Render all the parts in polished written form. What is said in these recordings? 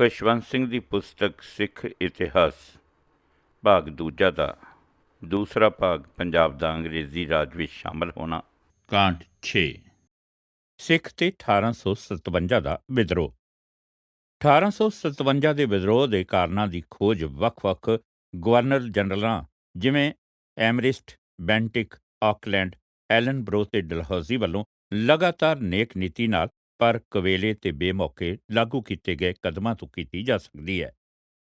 ਖੁਸ਼ਵੰਤ ਸਿੰਘ ਦੀ ਪੁਸਤਕ ਸਿੱਖ ਇਤਿਹਾਸ ਭਾਗ ਦੂਜਾ ਦਾ ਦੂਸਰਾ ਭਾਗ ਪੰਜਾਬ ਦਾ ਅੰਗਰੇਜ਼ੀ ਰਾਜ ਵਿੱਚ ਸ਼ਾਮਲ ਹੋਣਾ। ਕਾਂਡ 6 ਸਿੱਖ ਤੇ 1857 ਦਾ ਵਿਦਰੋਹ। 1857 ਦੇ ਵਿਦਰੋਹ ਦੇ ਕਾਰਨਾਂ ਦੀ ਖੋਜ ਵੱਖ-ਵੱਖ ਗਵਰਨਰ ਜਨਰਲਾਂ ਜਿਵੇਂ ਐਮਰਿਸਟ, ਬੈਂਟਿਕ, ਆਕਲੈਂਡ, ਐਲਨਬਰੋ ਤੇ ਡਲਹੌਜ਼ੀ ਵੱਲੋਂ ਲਗਾਤਾਰ ਨੇਕ ਨੀਤੀ ਨਾਲ ਪਰ ਕਵੇਲੇ ਤੇ ਬੇਮੌਕੇ ਲਾਗੂ ਕੀਤੇ ਗਏ ਕਦਮਾਂ ਤੋਂ ਕੀਤੀ ਜਾ ਸਕਦੀ ਹੈ।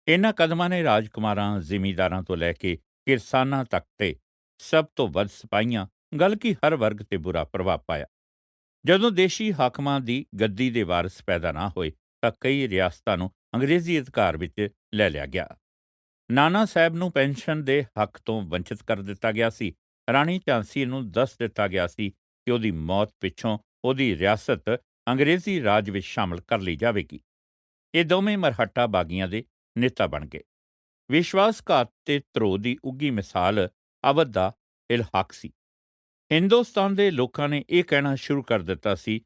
ਇਹਨਾਂ ਕਦਮਾਂ ਨੇ ਰਾਜਕੁਮਾਰਾਂ, ਜ਼ਿਮੀਂਦਾਰਾਂ ਤੋਂ ਲੈ ਕੇ ਕਿਰਸਾਨਾਂ ਤੱਕ ਤੇ ਸਭ ਤੋਂ ਵੱਧ ਸਿਪਾਹੀਆਂ, ਗੱਲ ਕਿ ਹਰ ਵਰਗ ਤੇ ਬੁਰਾ ਪ੍ਰਭਾਵ ਪਾਇਆ। ਜਦੋਂ ਦੇਸ਼ੀ ਹਾਕਮਾਂ ਦੀ ਗੱਦੀ ਦੇ ਵਾਰਿਸ ਪੈਦਾ ਨਾ ਹੋਏ ਤਾਂ ਕਈ ਰਿਆਸਤਾਂ ਨੂੰ ਅੰਗਰੇਜ਼ੀ ਅਧਿਕਾਰ ਵਿੱਚ ਲੈ ਲਿਆ ਗਿਆ। ਨਾਨਾ ਸਾਹਿਬ ਨੂੰ ਪੈਨਸ਼ਨ ਦੇ ਹੱਕ ਤੋਂ ਵੰਚਿਤ ਕਰ ਦਿੱਤਾ ਗਿਆ ਸੀ। ਰਾਣੀ ਝਾਂਸੀ ਨੂੰ ਦੱਸ ਦਿੱਤਾ ਗਿਆ ਸੀ ਕਿ ਉਹਦੀ ਮੌਤ ਪਿੱਛੋਂ ਉਹਦੀ ਰਿਆਸਤ ਅੰਗਰੇਜ਼ੀ ਰਾਜ ਵਿੱਚ ਸ਼ਾਮਲ ਕਰ ਲਈ ਜਾਵੇਗੀ। ਇਹ ਦੋਵੇਂ ਮਰਹੱਟਾ ਬਾਗੀਆਂ ਦੇ ਨੇਤਾ ਬਣ ਗਏ। ਵਿਸ਼ਵਾਸਘਾਤ ਤੇ ਧਰੋਹ ਦੀ ਉੱਘੀ ਮਿਸਾਲ ਅਵਧ ਦਾ ਇਲਹਾਕ ਸੀ। ਹਿੰਦੁਸਤਾਨ ਦੇ ਲੋਕਾਂ ਨੇ ਇਹ ਕਹਿਣਾ ਸ਼ੁਰੂ ਕਰ ਦਿੱਤਾ ਸੀ,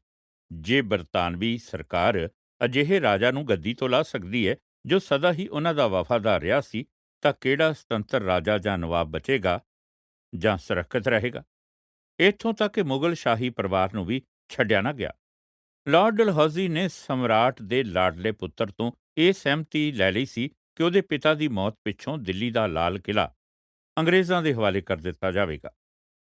ਜੇ ਬਰਤਾਨਵੀ ਸਰਕਾਰ ਅਜਿਹੇ ਰਾਜਾ ਨੂੰ ਗੱਦੀ ਤੋਂ ਲਾ ਸਕਦੀ ਹੈ ਜੋ ਸਦਾ ਹੀ ਉਹਨਾਂ ਦਾ ਵਫ਼ਾਦਾਰ ਰਿਹਾ ਸੀ, ਤਾਂ ਕਿਹੜਾ ਸੁਤੰਤਰ ਰਾਜਾ ਜਾਂ ਨਵਾਬ ਬਚੇਗਾ ਜਾਂ ਸੁਰੱਖਿਅਤ ਰਹੇਗਾ। ਇੱਥੋਂ ਤੱਕ ਕਿ ਮੁਗਲ ਸ਼ਾਹੀ ਪਰਿਵਾਰ ਨੂੰ ਵੀ ਛੱਡਿਆ ਨਾ ਗਿਆ। ਲਾਰਡ ਡਲਹੌਜ਼ੀ ਨੇ ਸਮਰਾਟ ਦੇ ਲਾਡਲੇ ਪੁੱਤਰ ਤੋਂ ਇਹ ਸਹਿਮਤੀ ਲੈ ਲਈ ਸੀ ਕਿ ਉਹਦੇ ਪਿਤਾ ਦੀ ਮੌਤ ਪਿੱਛੋਂ ਦਿੱਲੀ ਦਾ ਲਾਲ ਕਿਲ੍ਹਾ ਅੰਗਰੇਜ਼ਾਂ ਦੇ ਹਵਾਲੇ ਕਰ ਦਿੱਤਾ ਜਾਵੇਗਾ।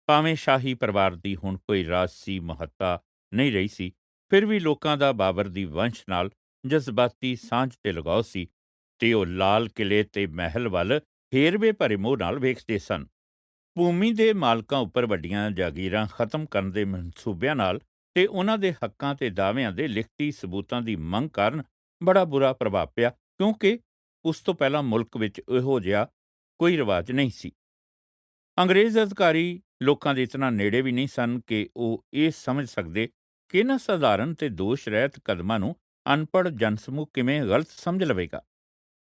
ਭਾਵੇਂ ਸ਼ਾਹੀ ਪਰਿਵਾਰ ਦੀ ਹੁਣ ਕੋਈ ਰਾਜਸੀ ਮਹੱਤਤਾ ਨਹੀਂ ਰਹੀ ਸੀ, ਫਿਰ ਵੀ ਲੋਕਾਂ ਦਾ ਬਾਬਰ ਦੀ ਵੰਸ਼ ਨਾਲ ਜਜ਼ਬਾਤੀ ਸਾਂਝ ਤੇ ਲਗਾਓ ਸੀ ਤੇ ਉਹ ਲਾਲ ਕਿਲ੍ਹੇ ਤੇ ਮਹਿਲ ਵੱਲ ਹੇਰਵੇ ਭਰੇ ਮੋਹ ਨਾਲ ਵੇਖਦੇ ਸਨ। ਭੂਮੀ ਦੇ ਮਾਲਕਾਂ ਉੱਪਰ ਵੱਡੀਆਂ ਜਾਗੀਰਾਂ ਖਤਮ ਕਰਨ ਦੇ ਮਨਸੂਬਿਆਂ ਨਾਲ ਤੇ ਉਹਨਾਂ ਦੇ ਹੱਕਾਂ ਤੇ ਦਾਅਵਿਆਂ ਦੇ ਲਿਖਤੀ ਸਬੂਤਾਂ ਦੀ ਮੰਗ ਕਾਰਨ ਬੜਾ ਬੁਰਾ ਪ੍ਰਭਾਵ ਪਿਆ, ਕਿਉਂਕਿ ਉਸ ਤੋਂ ਪਹਿਲਾਂ ਮੁਲਕ ਵਿੱਚ ਇਹੋ ਜਿਹਾ ਕੋਈ ਰਿਵਾਜ ਨਹੀਂ ਸੀ। ਅੰਗਰੇਜ਼ ਅਧਿਕਾਰੀ ਲੋਕਾਂ ਦੇ ਇਤਨਾ ਨੇੜੇ ਵੀ ਨਹੀਂ ਸਨ ਕਿ ਉਹ ਇਹ ਸਮਝ ਸਕਦੇ ਕਿ ਇਹਨਾਂ ਸਧਾਰਨ ਤੇ ਦੋਸ਼ ਰਹਿਤ ਕਦਮਾਂ ਨੂੰ ਅਨਪੜ੍ਹ ਜਨਸਮੂਹ ਕਿਵੇਂ ਗਲਤ ਸਮਝ ਲਵੇਗਾ।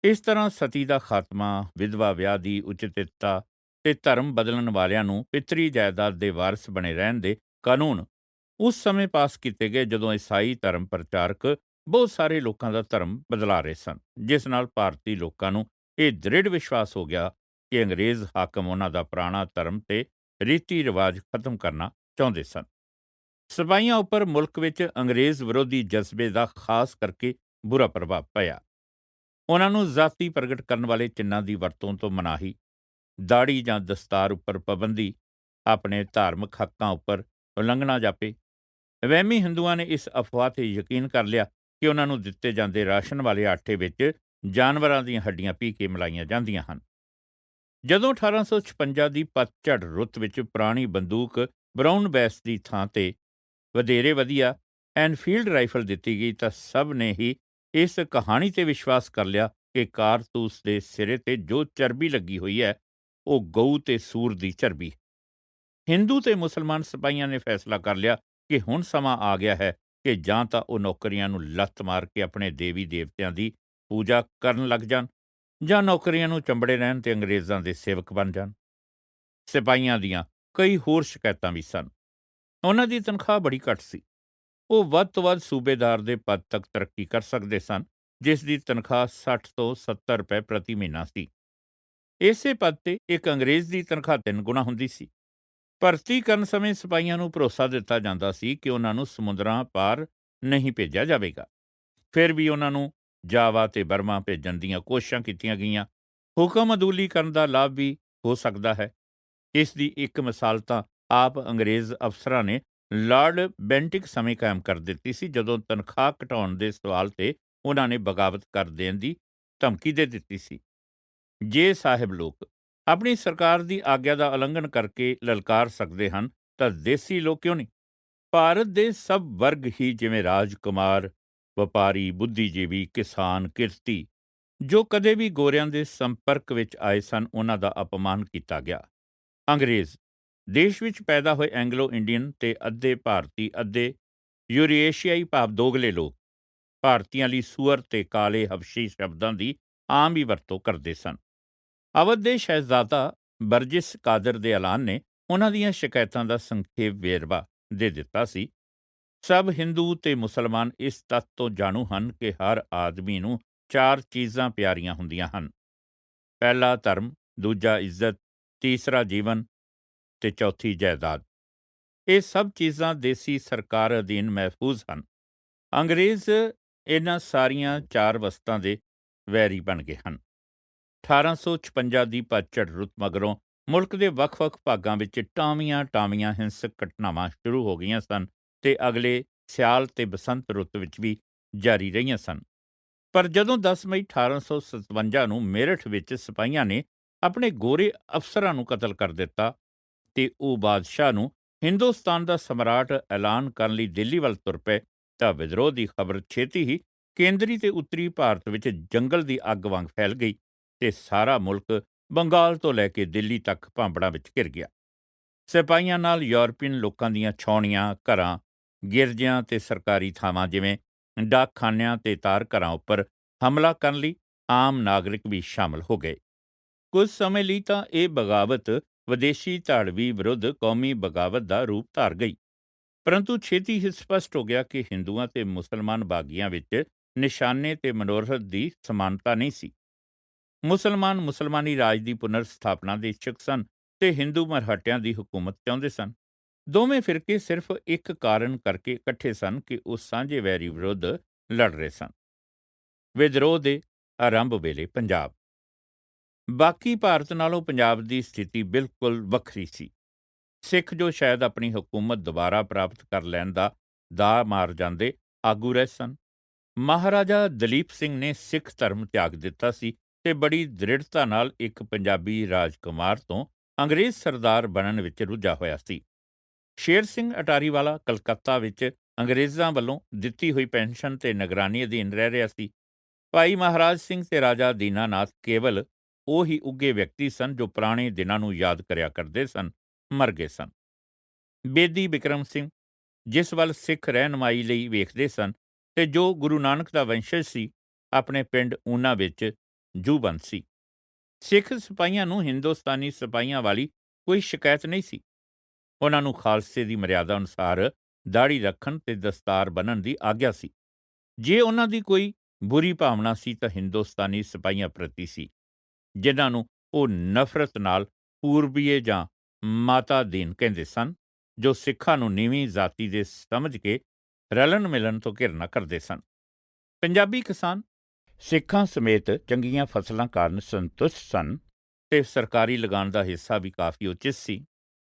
ਇਸ ਤਰ੍ਹਾਂ ਸਤੀ ਦਾ ਖਾਤਮਾ, ਵਿਧਵਾ ਵਿਆਹ ਦੀ ਉਚਿਤਤਾ ਤੇ ਧਰਮ ਬਦਲਣ ਵਾਲਿਆਂ ਨੂੰ ਪਿਤਰੀ ਜਾਇਦਾਦ ਦੇ ਵਾਰਿਸ ਬਣੇ ਰਹਿਣ ਦੇ ਕਾਨੂੰਨ ਉਸ ਸਮੇਂ ਪਾਸ ਕੀਤੇ ਗਏ ਜਦੋਂ ਈਸਾਈ ਧਰਮ ਪ੍ਰਚਾਰਕ ਬਹੁਤ ਸਾਰੇ ਲੋਕਾਂ ਦਾ ਧਰਮ ਬਦਲਾ ਰਹੇ ਸਨ, ਜਿਸ ਨਾਲ ਭਾਰਤੀ ਲੋਕਾਂ ਨੂੰ ਇਹ ਦ੍ਰਿੜ ਵਿਸ਼ਵਾਸ ਹੋ ਗਿਆ ਕਿ ਅੰਗਰੇਜ਼ ਹਾਕਮ ਉਹਨਾਂ ਦਾ ਪੁਰਾਣਾ ਧਰਮ ਤੇ ਰੀਤੀ ਰਿਵਾਜ ਖਤਮ ਕਰਨਾ ਚਾਹੁੰਦੇ ਸਨ। ਸਿਪਾਹੀਆਂ ਉੱਪਰ ਮੁਲਕ ਵਿੱਚ ਅੰਗਰੇਜ਼ ਵਿਰੋਧੀ ਜਜ਼ਬੇ ਦਾ ਖਾਸ ਕਰਕੇ ਬੁਰਾ ਪ੍ਰਭਾਵ ਪਿਆ। ਉਹਨਾਂ ਨੂੰ ਜ਼ਾਤੀ ਪ੍ਰਗਟ ਕਰਨ ਵਾਲੇ ਚਿੰਨ੍ਹਾਂ ਦੀ ਵਰਤੋਂ ਤੋਂ ਮਨਾਹੀ, ਦਾੜੀ ਜਾਂ ਦਸਤਾਰ ਉੱਪਰ ਪਾਬੰਦੀ, ਆਪਣੇ ਧਾਰਮਿਕ ਹੱਕਾਂ ਉੱਪਰ ਉਲੰਘਣਾ ਜਾਪੇ। ਵਹਿਮੀ ਹਿੰਦੂਆਂ ਨੇ ਇਸ ਅਫਵਾਹ 'ਤੇ ਯਕੀਨ ਕਰ ਲਿਆ ਕਿ ਉਹਨਾਂ ਨੂੰ ਦਿੱਤੇ ਜਾਂਦੇ ਰਾਸ਼ਨ ਵਾਲੇ ਆਟੇ ਵਿੱਚ ਜਾਨਵਰਾਂ ਦੀਆਂ ਹੱਡੀਆਂ ਪੀ ਕੇ ਮਿਲਾਈਆਂ ਜਾਂਦੀਆਂ ਹਨ। ਜਦੋਂ 1856 ਦੀ ਪਤਝੜ ਰੁੱਤ ਵਿੱਚ ਪੁਰਾਣੀ ਬੰਦੂਕ ਬਰਾਊਨ ਬੈਸ ਦੀ ਥਾਂ 'ਤੇ ਵਧੇਰੇ ਵਧੀਆ ਐਨਫੀਲਡ ਰਾਈਫਲ ਦਿੱਤੀ ਗਈ ਤਾਂ ਸਭ ਨੇ ਹੀ ਇਸ ਕਹਾਣੀ 'ਤੇ ਵਿਸ਼ਵਾਸ ਕਰ ਲਿਆ ਕਿ ਕਾਰਤੂਸ ਦੇ ਸਿਰੇ 'ਤੇ ਜੋ ਚਰਬੀ ਲੱਗੀ ਹੋਈ ਹੈ ਉਹ ਗਊ ਤੇ ਸੂਰ ਦੀ ਚਰਬੀ। ਹਿੰਦੂ ਤੇ ਮੁਸਲਮਾਨ ਸਿਪਾਹੀਆਂ ਨੇ ਫੈਸਲਾ ਕਰ ਲਿਆ ਕਿ ਹੁਣ ਸਮਾਂ ਆ ਗਿਆ ਹੈ ਕਿ ਜਾਂ ਤਾਂ ਉਹ ਨੌਕਰੀਆਂ ਨੂੰ ਲੱਤ ਮਾਰ ਕੇ ਆਪਣੇ ਦੇਵੀ ਦੇਵਤਿਆਂ ਦੀ ਪੂਜਾ ਕਰਨ ਲੱਗ ਜਾਣ ਜਾਂ ਨੌਕਰੀਆਂ ਨੂੰ ਚੰਬੜੇ ਰਹਿਣ ਤੇ ਅੰਗਰੇਜ਼ਾਂ ਦੇ ਸੇਵਕ ਬਣ ਜਾਣ। ਸਿਪਾਹੀਆਂ ਦੀਆਂ ਕਈ ਹੋਰ ਸ਼ਿਕਾਇਤਾਂ ਵੀ ਸਨ। ਉਹਨਾਂ ਦੀ ਤਨਖਾਹ ਬੜੀ ਘੱਟ ਸੀ। ਉਹ ਵੱਧ ਤੋਂ ਵੱਧ ਸੂਬੇਦਾਰ ਦੇ ਪਦ ਤੱਕ ਤਰੱਕੀ ਕਰ ਸਕਦੇ ਸਨ, ਜਿਸ ਦੀ ਤਨਖਾਹ 60 ਤੋਂ 70 ਰੁਪਏ ਪ੍ਰਤੀ ਮਹੀਨਾ ਸੀ। ਇਸੇ ਪਦ ਤੇ ਇੱਕ ਅੰਗਰੇਜ਼ ਦੀ ਤਨਖਾਹ 3 ਗੁਣਾ ਹੁੰਦੀ ਸੀ। ਭਰਤੀ ਕਰਨ ਸਮੇਂ ਸਿਪਾਹੀਆਂ ਨੂੰ ਭਰੋਸਾ ਦਿੱਤਾ ਜਾਂਦਾ ਸੀ ਕਿ ਉਹਨਾਂ ਨੂੰ ਸਮੁੰਦਰਾਂ ਪਾਰ ਨਹੀਂ ਭੇਜਿਆ ਜਾਵੇਗਾ। ਫਿਰ ਵੀ ਉਹਨਾਂ ਨੂੰ ਜਾਵਾ ਤੇ ਬਰਮਾ ਭੇਜਣ ਦੀਆਂ ਕੋਸ਼ਿਸ਼ਾਂ ਕੀਤੀਆਂ ਗਈਆਂ। ਹੁਕਮ ਅਦੂਲੀ ਕਰਨ ਦਾ ਲਾਭ ਵੀ ਹੋ ਸਕਦਾ ਹੈ। ਇਸ ਦੀ ਇੱਕ ਮਿਸਾਲ ਤਾਂ ਆਪ ਅੰਗਰੇਜ਼ ਅਫਸਰਾਂ ਨੇ ਲਾਰਡ ਬੈਂਟਿਕ ਸਮੇਂ ਕਾਇਮ ਕਰ ਦਿੱਤੀ ਸੀ, ਜਦੋਂ ਤਨਖਾਹ ਘਟਾਉਣ ਦੇ ਸਵਾਲ 'ਤੇ ਉਹਨਾਂ ਨੇ ਬਗਾਵਤ ਕਰ ਦੇਣ ਦੀ ਧਮਕੀ ਦੇ ਦਿੱਤੀ ਸੀ। ਜੇ ਸਾਹਿਬ ਲੋਕ ਆਪਣੀ ਸਰਕਾਰ ਦੀ ਆਗਿਆ ਦਾ ਉਲੰਘਣ ਕਰਕੇ ਲਲਕਾਰ ਸਕਦੇ ਹਨ ਤਾਂ ਦੇਸੀ ਲੋਕ ਕਿਉਂ ਨਹੀਂ। ਭਾਰਤ ਦੇ ਸਭ ਵਰਗ ਹੀ, ਜਿਵੇਂ ਰਾਜਕੁਮਾਰ, ਵਪਾਰੀ, ਬੁੱਧੀਜੀਵੀ, ਕਿਸਾਨ, ਕਿਰਤੀ, ਜੋ ਕਦੇ ਵੀ ਗੋਰਿਆਂ ਦੇ ਸੰਪਰਕ ਵਿੱਚ ਆਏ ਸਨ, ਉਹਨਾਂ ਦਾ ਅਪਮਾਨ ਕੀਤਾ ਗਿਆ। ਅੰਗਰੇਜ਼ ਦੇਸ਼ ਵਿੱਚ ਪੈਦਾ ਹੋਏ ਐਂਗਲੋ ਇੰਡੀਅਨ ਤੇ ਅੱਧੇ ਭਾਰਤੀ ਅੱਧੇ ਯੂਰੇਸ਼ੀਆਈ ਭਾਵ ਦੋਗਲੇ ਲੋਕ ਭਾਰਤੀਆਂ ਲਈ ਸੂਅਰ ਤੇ ਕਾਲੇ ਹਬਸ਼ੀ ਸ਼ਬਦਾਂ ਦੀ ਆਮ ਹੀ ਵਰਤੋਂ ਕਰਦੇ ਸਨ। ਅਵਧ ਦੇ ਸ਼ਹਿਜ਼ਾਦਾ ਬਰਜਿਸ ਕਾਦਰ ਦੇ ਐਲਾਨ ਨੇ ਉਹਨਾਂ ਦੀਆਂ ਸ਼ਿਕਾਇਤਾਂ ਦਾ ਸੰਖੇਪ ਵੇਰਵਾ ਦੇ ਦਿੱਤਾ ਸੀ। ਸਭ ਹਿੰਦੂ ਤੇ ਮੁਸਲਮਾਨ ਇਸ ਤੱਥ ਤੋਂ ਜਾਣੂ ਹਨ ਕਿ ਹਰ ਆਦਮੀ ਨੂੰ 4 ਚੀਜ਼ਾਂ ਪਿਆਰੀਆਂ ਹੁੰਦੀਆਂ ਹਨ। ਪਹਿਲਾ ਧਰਮ, ਦੂਜਾ ਇੱਜ਼ਤ, ਤੀਸਰਾ ਜੀਵਨ ਤੇ ਚੌਥੀ ਜਾਇਦਾਦ। ਇਹ ਸਭ ਚੀਜ਼ਾਂ ਦੇਸੀ ਸਰਕਾਰ ਅਧੀਨ ਮਹਿਫੂਜ਼ ਹਨ। ਅੰਗਰੇਜ਼ ਇਹਨਾਂ ਸਾਰੀਆਂ 4 ਵਸਤਾਂ ਦੇ ਵੈਰੀ ਬਣ ਗਏ ਹਨ। 1856 ਦੀ ਪਤਝੜ ਰੁੱਤ ਮਗਰੋਂ ਮੁਲਕ ਦੇ ਵੱਖ-ਵੱਖ ਭਾਗਾਂ ਵਿੱਚ ਟਾਵੀਆਂ ਹਿੰਸਕ ਘਟਨਾਵਾਂ ਸ਼ੁਰੂ ਹੋ ਗਈਆਂ ਸਨ ਤੇ ਅਗਲੇ ਸਿਆਲ ਤੇ ਬਸੰਤ ਰੁੱਤ ਵਿੱਚ ਵੀ ਜਾਰੀ ਰਹੀਆਂ ਸਨ। ਪਰ ਜਦੋਂ 10 ਮਈ 1857 ਨੂੰ ਮੇਰਠ ਵਿੱਚ ਸਿਪਾਹੀਆਂ ਨੇ ਆਪਣੇ ਗੋਰੇ ਅਫਸਰਾਂ ਨੂੰ ਕਤਲ ਕਰ ਦਿੱਤਾ ਤੇ ਉਹ ਬਾਦਸ਼ਾਹ ਨੂੰ ਹਿੰਦੁਸਤਾਨ ਦਾ ਸਮਰਾਟ ਐਲਾਨ ਕਰਨ ਲਈ ਦਿੱਲੀ ਵੱਲ ਤੁਰ ਪਏ, ਤਾਂ ਵਿਦਰੋਹ ਦੀ ਖਬਰ ਛੇਤੀ ਹੀ ਕੇਂਦਰੀ ਤੇ ਉੱਤਰੀ ਭਾਰਤ ਵਿੱਚ ਜੰਗਲ ਦੀ ਅੱਗ ਵਾਂਗ ਫੈਲ ਗਈ ਤੇ ਸਾਰਾ ਮੁਲਕ ਬੰਗਾਲ ਤੋਂ ਲੈ ਕੇ ਦਿੱਲੀ ਤੱਕ ਭਾਂਬੜਾਂ ਵਿੱਚ ਘਿਰ ਗਿਆ। ਸਿਪਾਹੀਆਂ ਨਾਲ ਯੂਰਪੀਅਨ ਲੋਕਾਂ ਦੀਆਂ ਛਾਉਣੀਆਂ, ਘਰਾਂ, ਗਿਰਜਿਆਂ ਤੇ ਸਰਕਾਰੀ ਥਾਵਾਂ ਜਿਵੇਂ ਡਾਕਖਾਨਿਆਂ ਤੇ ਤਾਰ ਘਰਾਂ ਉੱਪਰ ਹਮਲਾ ਕਰਨ ਲਈ ਆਮ ਨਾਗਰਿਕ ਵੀ ਸ਼ਾਮਲ ਹੋ ਗਏ। ਕੁਝ ਸਮੇਂ ਲਈ ਤਾਂ ਇਹ ਬਗਾਵਤ ਵਿਦੇਸ਼ੀ ਧਾੜਵੀ ਵਿਰੁੱਧ ਕੌਮੀ ਬਗਾਵਤ ਦਾ ਰੂਪ ਧਾਰ ਗਈ, ਪਰੰਤੂ ਛੇਤੀ ਹੀ ਸਪਸ਼ਟ ਹੋ ਗਿਆ ਕਿ ਹਿੰਦੂਆਂ ਤੇ ਮੁਸਲਮਾਨ ਬਾਗੀਆਂ ਵਿੱਚ ਨਿਸ਼ਾਨੇ ਤੇ ਮਨੋਰਥ ਦੀ ਸਮਾਨਤਾ ਨਹੀਂ ਸੀ। ਮੁਸਲਮਾਨ ਮੁਸਲਮਾਨੀ ਰਾਜ ਦੀ ਪੁਨਰ ਸਥਾਪਨਾ ਦੇ ਇੱਛੁਕ ਸਨ ਤੇ ਹਿੰਦੂ ਮਰਹਟਿਆਂ ਦੀ ਹਕੂਮਤ ਚਾਹੁੰਦੇ ਸਨ। ਦੋਵੇਂ ਫਿਰਕੇ ਸਿਰਫ ਇੱਕ ਕਾਰਨ ਕਰਕੇ ਇਕੱਠੇ ਸਨ ਕਿ ਉਹ ਸਾਂਝੇ ਵੈਰੀ ਵਿਰੁੱਧ ਲੜ ਰਹੇ ਸਨ। ਵਿਦਰੋਹ ਦੇ ਆਰੰਭ ਵੇਲੇ ਪੰਜਾਬ। ਬਾਕੀ ਭਾਰਤ ਨਾਲੋਂ ਪੰਜਾਬ ਦੀ ਸਥਿਤੀ ਬਿਲਕੁਲ ਵੱਖਰੀ ਸੀ। ਸਿੱਖ ਜੋ ਸ਼ਾਇਦ ਆਪਣੀ ਹਕੂਮਤ ਦੁਬਾਰਾ ਪ੍ਰਾਪਤ ਕਰ ਲੈਣ ਦਾ ਦਾਅ ਮਾਰ ਜਾਂਦੇ ਆਗੂ ਰਹੇ ਸਨ। ਮਹਾਰਾਜਾ ਦਲੀਪ ਸਿੰਘ ਨੇ ਸਿੱਖ ਧਰਮ ਤਿਆਗ ਦਿੱਤਾ ਸੀ ਤੇ ਬੜੀ ਦ੍ਰਿੜਤਾ ਨਾਲ ਇੱਕ ਪੰਜਾਬੀ ਰਾਜਕੁਮਾਰ ਤੋਂ ਅੰਗਰੇਜ਼ ਸਰਦਾਰ ਬਣਨ ਵਿੱਚ ਰੁੱਝਾ ਹੋਇਆ ਸੀ। ਸ਼ੇਰ ਸਿੰਘ ਅਟਾਰੀਵਾਲਾ ਕਲਕੱਤਾ ਵਿੱਚ ਅੰਗਰੇਜ਼ਾਂ ਵੱਲੋਂ ਦਿੱਤੀ ਹੋਈ ਪੈਨਸ਼ਨ ਤੇ ਨਿਗਰਾਨੀ ਅਧੀਨ ਰਹਿ ਰਿਹਾ ਸੀ। ਭਾਈ ਮਹਾਰਾਜ ਸਿੰਘ ਤੇ ਰਾਜਾ ਦੀਨਾਨਾਥ ਕੇਵਲ ਉਹ ਹੀ ਉੱਘੇ ਵਿਅਕਤੀ ਸਨ ਜੋ ਪੁਰਾਣੇ ਦਿਨਾਂ ਨੂੰ ਯਾਦ ਕਰਿਆ ਕਰਦੇ ਸਨ, ਮਰ ਗਏ ਸਨ। ਬੇਦੀ ਬਿਕਰਮ ਸਿੰਘ, ਜਿਸ ਵੱਲ ਸਿੱਖ ਰਹਿਨਮਾਈ ਲਈ ਵੇਖਦੇ ਸਨ ਤੇ ਜੋ ਗੁਰੂ ਨਾਨਕ ਦਾ ਵੰਸ਼ਜ ਸੀ, ਆਪਣੇ ਪਿੰਡ ਊਨਾ ਵਿੱਚ ਜੂਬੰਦ ਸੀ। ਸਿੱਖ ਸਿਪਾਹੀਆਂ ਨੂੰ ਹਿੰਦੁਸਤਾਨੀ ਸਿਪਾਹੀਆਂ ਵਾਲੀ ਕੋਈ ਸ਼ਿਕਾਇਤ ਨਹੀਂ ਸੀ। ਉਹਨਾਂ ਨੂੰ ਖਾਲਸੇ ਦੀ ਮਰਿਆਦਾ ਅਨੁਸਾਰ ਦਾੜੀ ਰੱਖਣ ਤੇ ਦਸਤਾਰ ਬੰਨ੍ਹਣ ਦੀ ਆਗਿਆ ਸੀ। ਜੇ ਉਹਨਾਂ ਦੀ ਕੋਈ ਬੁਰੀ ਭਾਵਨਾ ਸੀ ਤਾਂ ਹਿੰਦੁਸਤਾਨੀ ਸਿਪਾਹੀਆਂ ਪ੍ਰਤੀ ਸੀ, ਜਿਨ੍ਹਾਂ ਨੂੰ ਉਹ ਨਫ਼ਰਤ ਨਾਲ ਪੂਰਬੀਏ ਜਾਂ ਮਾਤਾ ਦੀਨ ਕਹਿੰਦੇ ਸਨ, ਜੋ ਸਿੱਖਾਂ ਨੂੰ ਨੀਵੀਂ ਜਾਤੀ ਦੇ ਸਮਝ ਕੇ ਰਲਣ ਮਿਲਣ ਤੋਂ ਘਿਰਨਾ ਕਰਦੇ ਸਨ। ਪੰਜਾਬੀ ਕਿਸਾਨ ਸਿੱਖਾਂ ਸਮੇਤ ਚੰਗੀਆਂ ਫਸਲਾਂ ਕਾਰਨ ਸੰਤੁਸ਼ਟ ਸਨ ਤੇ ਸਰਕਾਰੀ ਲਗਾਨ ਦਾ ਹਿੱਸਾ ਵੀ ਕਾਫੀ ਉਚਿਤ ਸੀ।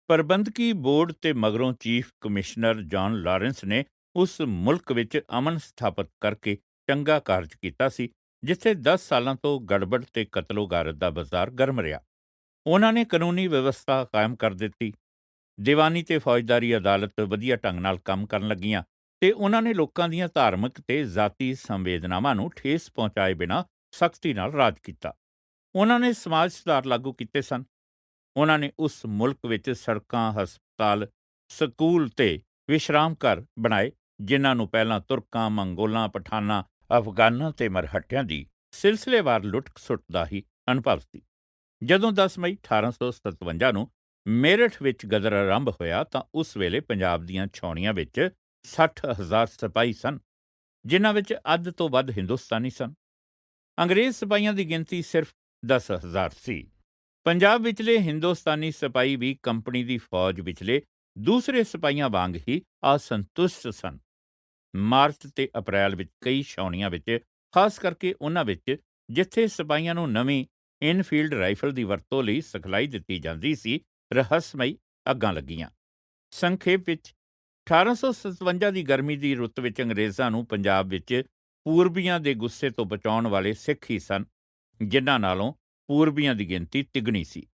ਪ੍ਰਬੰਧਕੀ ਬੋਰਡ ਤੇ ਮਗਰੋਂ ਚੀਫ ਕਮਿਸ਼ਨਰ ਜਾਨ ਲਾਰੈਂਸ ਨੇ ਉਸ ਮੁਲਕ ਵਿੱਚ ਅਮਨ ਸਥਾਪਿਤ ਕਰਕੇ ਚੰਗਾ ਕਾਰਜ ਕੀਤਾ ਸੀ, ਜਿੱਥੇ 10 ਸਾਲਾਂ ਤੋਂ ਗੜਬੜ ਤੇ ਕਤਲੋ-ਗਾਰਤ ਦਾ ਬਾਜ਼ਾਰ ਗਰਮ ਰਿਹਾ। ਉਹਨਾਂ ਨੇ ਕਾਨੂੰਨੀ ਵਿਵਸਥਾ ਕਾਇਮ ਕਰ ਦਿੱਤੀ, ਦੀਵਾਨੀ ਤੇ ਫੌਜਦਾਰੀ ਅਦਾਲਤ ਵਧੀਆ ਢੰਗ ਨਾਲ ਕੰਮ ਕਰਨ ਲੱਗੀਆਂ ਤੇ ਉਹਨਾਂ ਨੇ ਲੋਕਾਂ ਦੀਆਂ ਧਾਰਮਿਕ ਤੇ ਜ਼ਾਤੀ ਸੰਵੇਦਨਾਵਾਂ ਨੂੰ ਠੇਸ ਪਹੁੰਚਾਏ ਬਿਨਾਂ ਸਖਤੀ ਨਾਲ ਰਾਜ ਕੀਤਾ। ਉਹਨਾਂ ਨੇ ਸਮਾਜ ਸੁਧਾਰ ਲਾਗੂ ਕੀਤੇ ਸਨ। ਉਹਨਾਂ ਨੇ ਉਸ ਮੁਲਕ ਵਿੱਚ ਸੜਕਾਂ, ਹਸਪਤਾਲ, ਸਕੂਲ ਤੇ ਵਿਸ਼ਰਾਮ ਘਰ ਬਣਾਏ, ਜਿਨ੍ਹਾਂ ਨੂੰ ਪਹਿਲਾਂ ਤੁਰਕਾਂ, ਮੰਗੋਲਾਂ, ਪਠਾਨਾਂ, ਅਫਗਾਨਾਂ ਤੇ ਮਰਹਟਿਆਂ ਦੀ ਸਿਲਸਿਲੇਵਾਰ ਲੁੱਟ-ਖਸੁੱਟ ਦਾ ਹੀ ਅਨੁਭਵ ਸੀ। ਜਦੋਂ 10 ਮਈ 1857 ਨੂੰ ਮੇਰਠ ਵਿੱਚ ਗਦਰ ਆਰੰਭ ਹੋਇਆ ਤਾਂ ਉਸ ਵੇਲੇ ਪੰਜਾਬ ਦੀਆਂ ਛਾਉਣੀਆਂ ਵਿੱਚ 60,000 ਸਿਪਾਹੀ ਸਨ, ਜਿਨ੍ਹਾਂ ਵਿੱਚ ਅੱਧ ਤੋਂ ਵੱਧ ਹਿੰਦੁਸਤਾਨੀ ਸਨ। ਅੰਗਰੇਜ਼ ਸਿਪਾਹੀਆਂ ਦੀ ਗਿਣਤੀ ਸਿਰਫ 10,000 ਸੀ। ਪੰਜਾਬ ਵਿਚਲੇ ਹਿੰਦੁਸਤਾਨੀ ਸਿਪਾਹੀ ਵੀ ਕੰਪਨੀ ਦੀ ਫੌਜ ਵਿਚਲੇ ਦੂਸਰੇ ਸਿਪਾਹੀਆਂ ਵਾਂਗ ਹੀ ਅਸੰਤੁਸ਼ਟ ਸਨ। ਮਾਰਚ ਤੇ ਅਪ੍ਰੈਲ ਵਿੱਚ ਕਈ ਛਾਉਣੀਆਂ ਵਿੱਚ, ਖਾਸ ਕਰਕੇ ਉਹਨਾਂ ਵਿੱਚ ਜਿੱਥੇ ਸਿਪਾਹੀਆਂ ਨੂੰ ਨਵੀਂ ਇਨਫੀਲਡ ਰਾਈਫਲ ਦੀ ਵਰਤੋਂ ਲਈ ਸਿਖਲਾਈ ਦਿੱਤੀ ਜਾਂਦੀ ਸੀ, ਰਹੱਸਮਈ ਅੱਗਾਂ ਲੱਗੀਆਂ। ਸੰਖੇਪ ਵਿੱਚ 1857 ਦੀ ਗਰਮੀ ਦੀ ਰੁੱਤ ਵਿੱਚ ਅੰਗਰੇਜ਼ਾਂ ਨੂੰ ਪੰਜਾਬ ਵਿੱਚ ਪੂਰਬੀਆਂ ਦੇ ਗੁੱਸੇ ਤੋਂ ਬਚਾਉਣ ਵਾਲੇ ਸਿੱਖ ਹੀ ਸਨ, ਜਿਨ੍ਹਾਂ ਨਾਲੋਂ ਪੂਰਬੀਆਂ ਦੀ ਗਿਣਤੀ ਤਿੱਗਣੀ ਸੀ,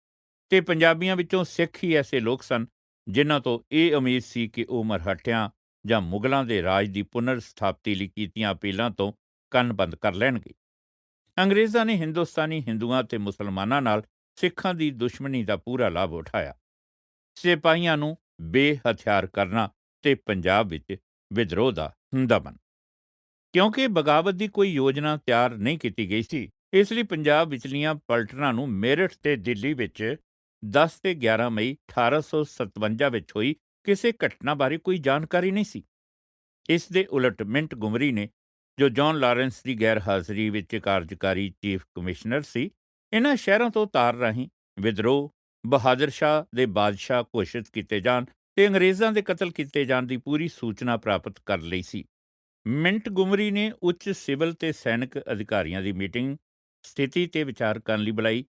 ਤੇ ਪੰਜਾਬੀਆਂ ਵਿੱਚੋਂ ਸਿੱਖ ਹੀ ਐਸੇ ਲੋਕ ਸਨ ਜਿਨ੍ਹਾਂ ਤੋਂ ਇਹ ਉਮੀਦ ਸੀ ਕਿ ਉਹ ਮਰਹਟਿਆਂ ਜਾਂ ਮੁਗਲਾਂ ਦੇ ਰਾਜ ਦੀ ਪੁਨਰ ਸਥਾਪਤੀ ਲਈ ਕੀਤੀਆਂ ਅਪੀਲਾਂ ਤੋਂ ਕੰਨ ਬੰਦ ਕਰ ਲੈਣਗੇ। ਅੰਗਰੇਜ਼ਾਂ ਨੇ ਹਿੰਦੁਸਤਾਨੀ ਹਿੰਦੂਆਂ ਤੇ ਮੁਸਲਮਾਨਾਂ ਨਾਲ ਸਿੱਖਾਂ ਦੀ ਦੁਸ਼ਮਣੀ ਦਾ ਪੂਰਾ ਲਾਭ ਉਠਾਇਆ। ਸਿਪਾਹੀਆਂ ਨੂੰ ਬੇਹਥਿਆਰ ਕਰਨਾ ਤੇ ਪੰਜਾਬ ਵਿੱਚ ਵਿਦਰੋਹ ਦਾ ਦਮਨ। ਕਿਉਂਕਿ ਬਗਾਵਤ ਦੀ ਕੋਈ ਯੋਜਨਾ ਤਿਆਰ ਨਹੀਂ ਕੀਤੀ ਗਈ ਸੀ, ਇਸ ਲਈ ਪੰਜਾਬ ਵਿਚਲੀਆਂ ਪਲਟਨਾਂ ਨੂੰ ਮੇਰਠ ਤੇ ਦਿੱਲੀ ਵਿੱਚ 10 ਤੇ 11 ਮਈ 1857 ਵਿੱਚ ਹੋਈ ਕਿਸੇ ਘਟਨਾ ਬਾਰੇ ਕੋਈ ਜਾਣਕਾਰੀ ਨਹੀਂ ਸੀ। ਇਸ ਦੇ ਉਲਟ ਮਿੰਟ ਗੁਮਰੀ ਨੇ ਜੋ ਜੌਨ ਲਾਰੈਂਸ ਦੀ ਗੈਰ ਹਾਜ਼ਰੀ ਵਿੱਚ ਕਾਰਜਕਾਰੀ ਚੀਫ ਕਮਿਸ਼ਨਰ ਸੀ। ਇਹਨਾਂ ਸ਼ਹਿਰਾਂ ਤੋਂ ਤਾਰ ਰਾਹੀਂ ਵਿਦਰੋਹ ਬਹਾਦਰ ਸ਼ਾਹ ਦੇ ਬਾਦਸ਼ਾਹ ਘੋਸ਼ਿਤ ਕੀਤੇ ਜਾਣ ਤੇ ਅੰਗਰੇਜ਼ਾਂ ਦੇ ਕਤਲ ਕੀਤੇ ਜਾਣ ਦੀ ਪੂਰੀ ਸੂਚਨਾ ਪ੍ਰਾਪਤ ਕਰ ਲਈ ਸੀ। ਮਿੰਟਗੁਮਰੀ ਨੇ ਉੱਚ ਸਿਵਲ ਤੇ ਸੈਨਿਕ ਅਧਿਕਾਰੀਆਂ ਦੀ ਮੀਟਿੰਗ ਸਥਿਤੀ ਤੇ ਵਿਚਾਰ ਕਰਨ ਲਈ ਬੁਲਾਈ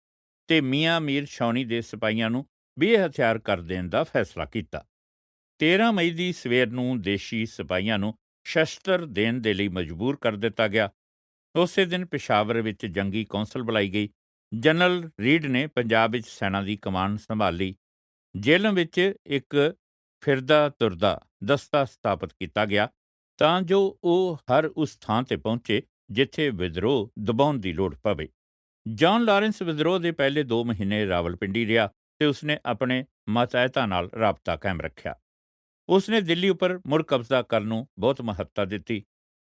ਤੇ ਮੀਆਂ ਮੀਰ ਛਾਉਣੀ ਦੇ ਸਿਪਾਹੀਆਂ ਨੂੰ ਬੇਹਥਿਆਰ ਕਰ ਦੇਣ ਦਾ ਫੈਸਲਾ ਕੀਤਾ। 13 ਮਈ ਦੀ ਸਵੇਰ ਨੂੰ ਦੇਸ਼ੀ ਸਿਪਾਹੀਆਂ ਨੂੰ ਸ਼ਸਤਰ ਦੇਣ ਦੇ ਲਈ ਮਜਬੂਰ ਕਰ ਦਿੱਤਾ ਗਿਆ। ਉਸੇ ਦਿਨ ਪਿਸ਼ਾਵਰ ਵਿੱਚ ਜੰਗੀ ਕੌਂਸਲ ਬੁਲਾਈ ਗਈ। ਜਨਰਲ ਰੀਡ ਨੇ ਪੰਜਾਬ ਵਿੱਚ ਸੈਨਾ ਦੀ ਕਮਾਨ ਸੰਭਾਲੀ। ਜੇਲ੍ਹਾਂ ਵਿੱਚ ਇੱਕ ਫਿਰਦਾ ਤੁਰਦਾ ਦਸਤਾ ਸਥਾਪਿਤ ਕੀਤਾ ਗਿਆ ਤਾਂ ਜੋ ਉਹ ਹਰ ਉਸ ਥਾਂ ਤੇ ਪਹੁੰਚੇ ਜਿੱਥੇ ਵਿਦਰੋਹ ਦਬਾਉਣ ਦੀ ਲੋੜ ਪਵੇ। ਜੌਨ ਲਾਰੈਂਸ ਵਿਦਰੋਹ ਦੇ ਪਹਿਲੇ 2 ਮਹੀਨੇ ਰਾਵਲਪਿੰਡੀ ਰਿਹਾ ਤੇ ਉਸਨੇ ਆਪਣੇ ਮਾਤਹਿਤਾਂ ਨਾਲ ਰਾਬਤਾ ਕਾਇਮ ਰੱਖਿਆ। ਉਸਨੇ ਦਿੱਲੀ ਉੱਪਰ ਮੁੜ ਕਬਜ਼ਾ ਕਰਨ ਨੂੰ ਬਹੁਤ ਮਹੱਤਤਾ ਦਿੱਤੀ।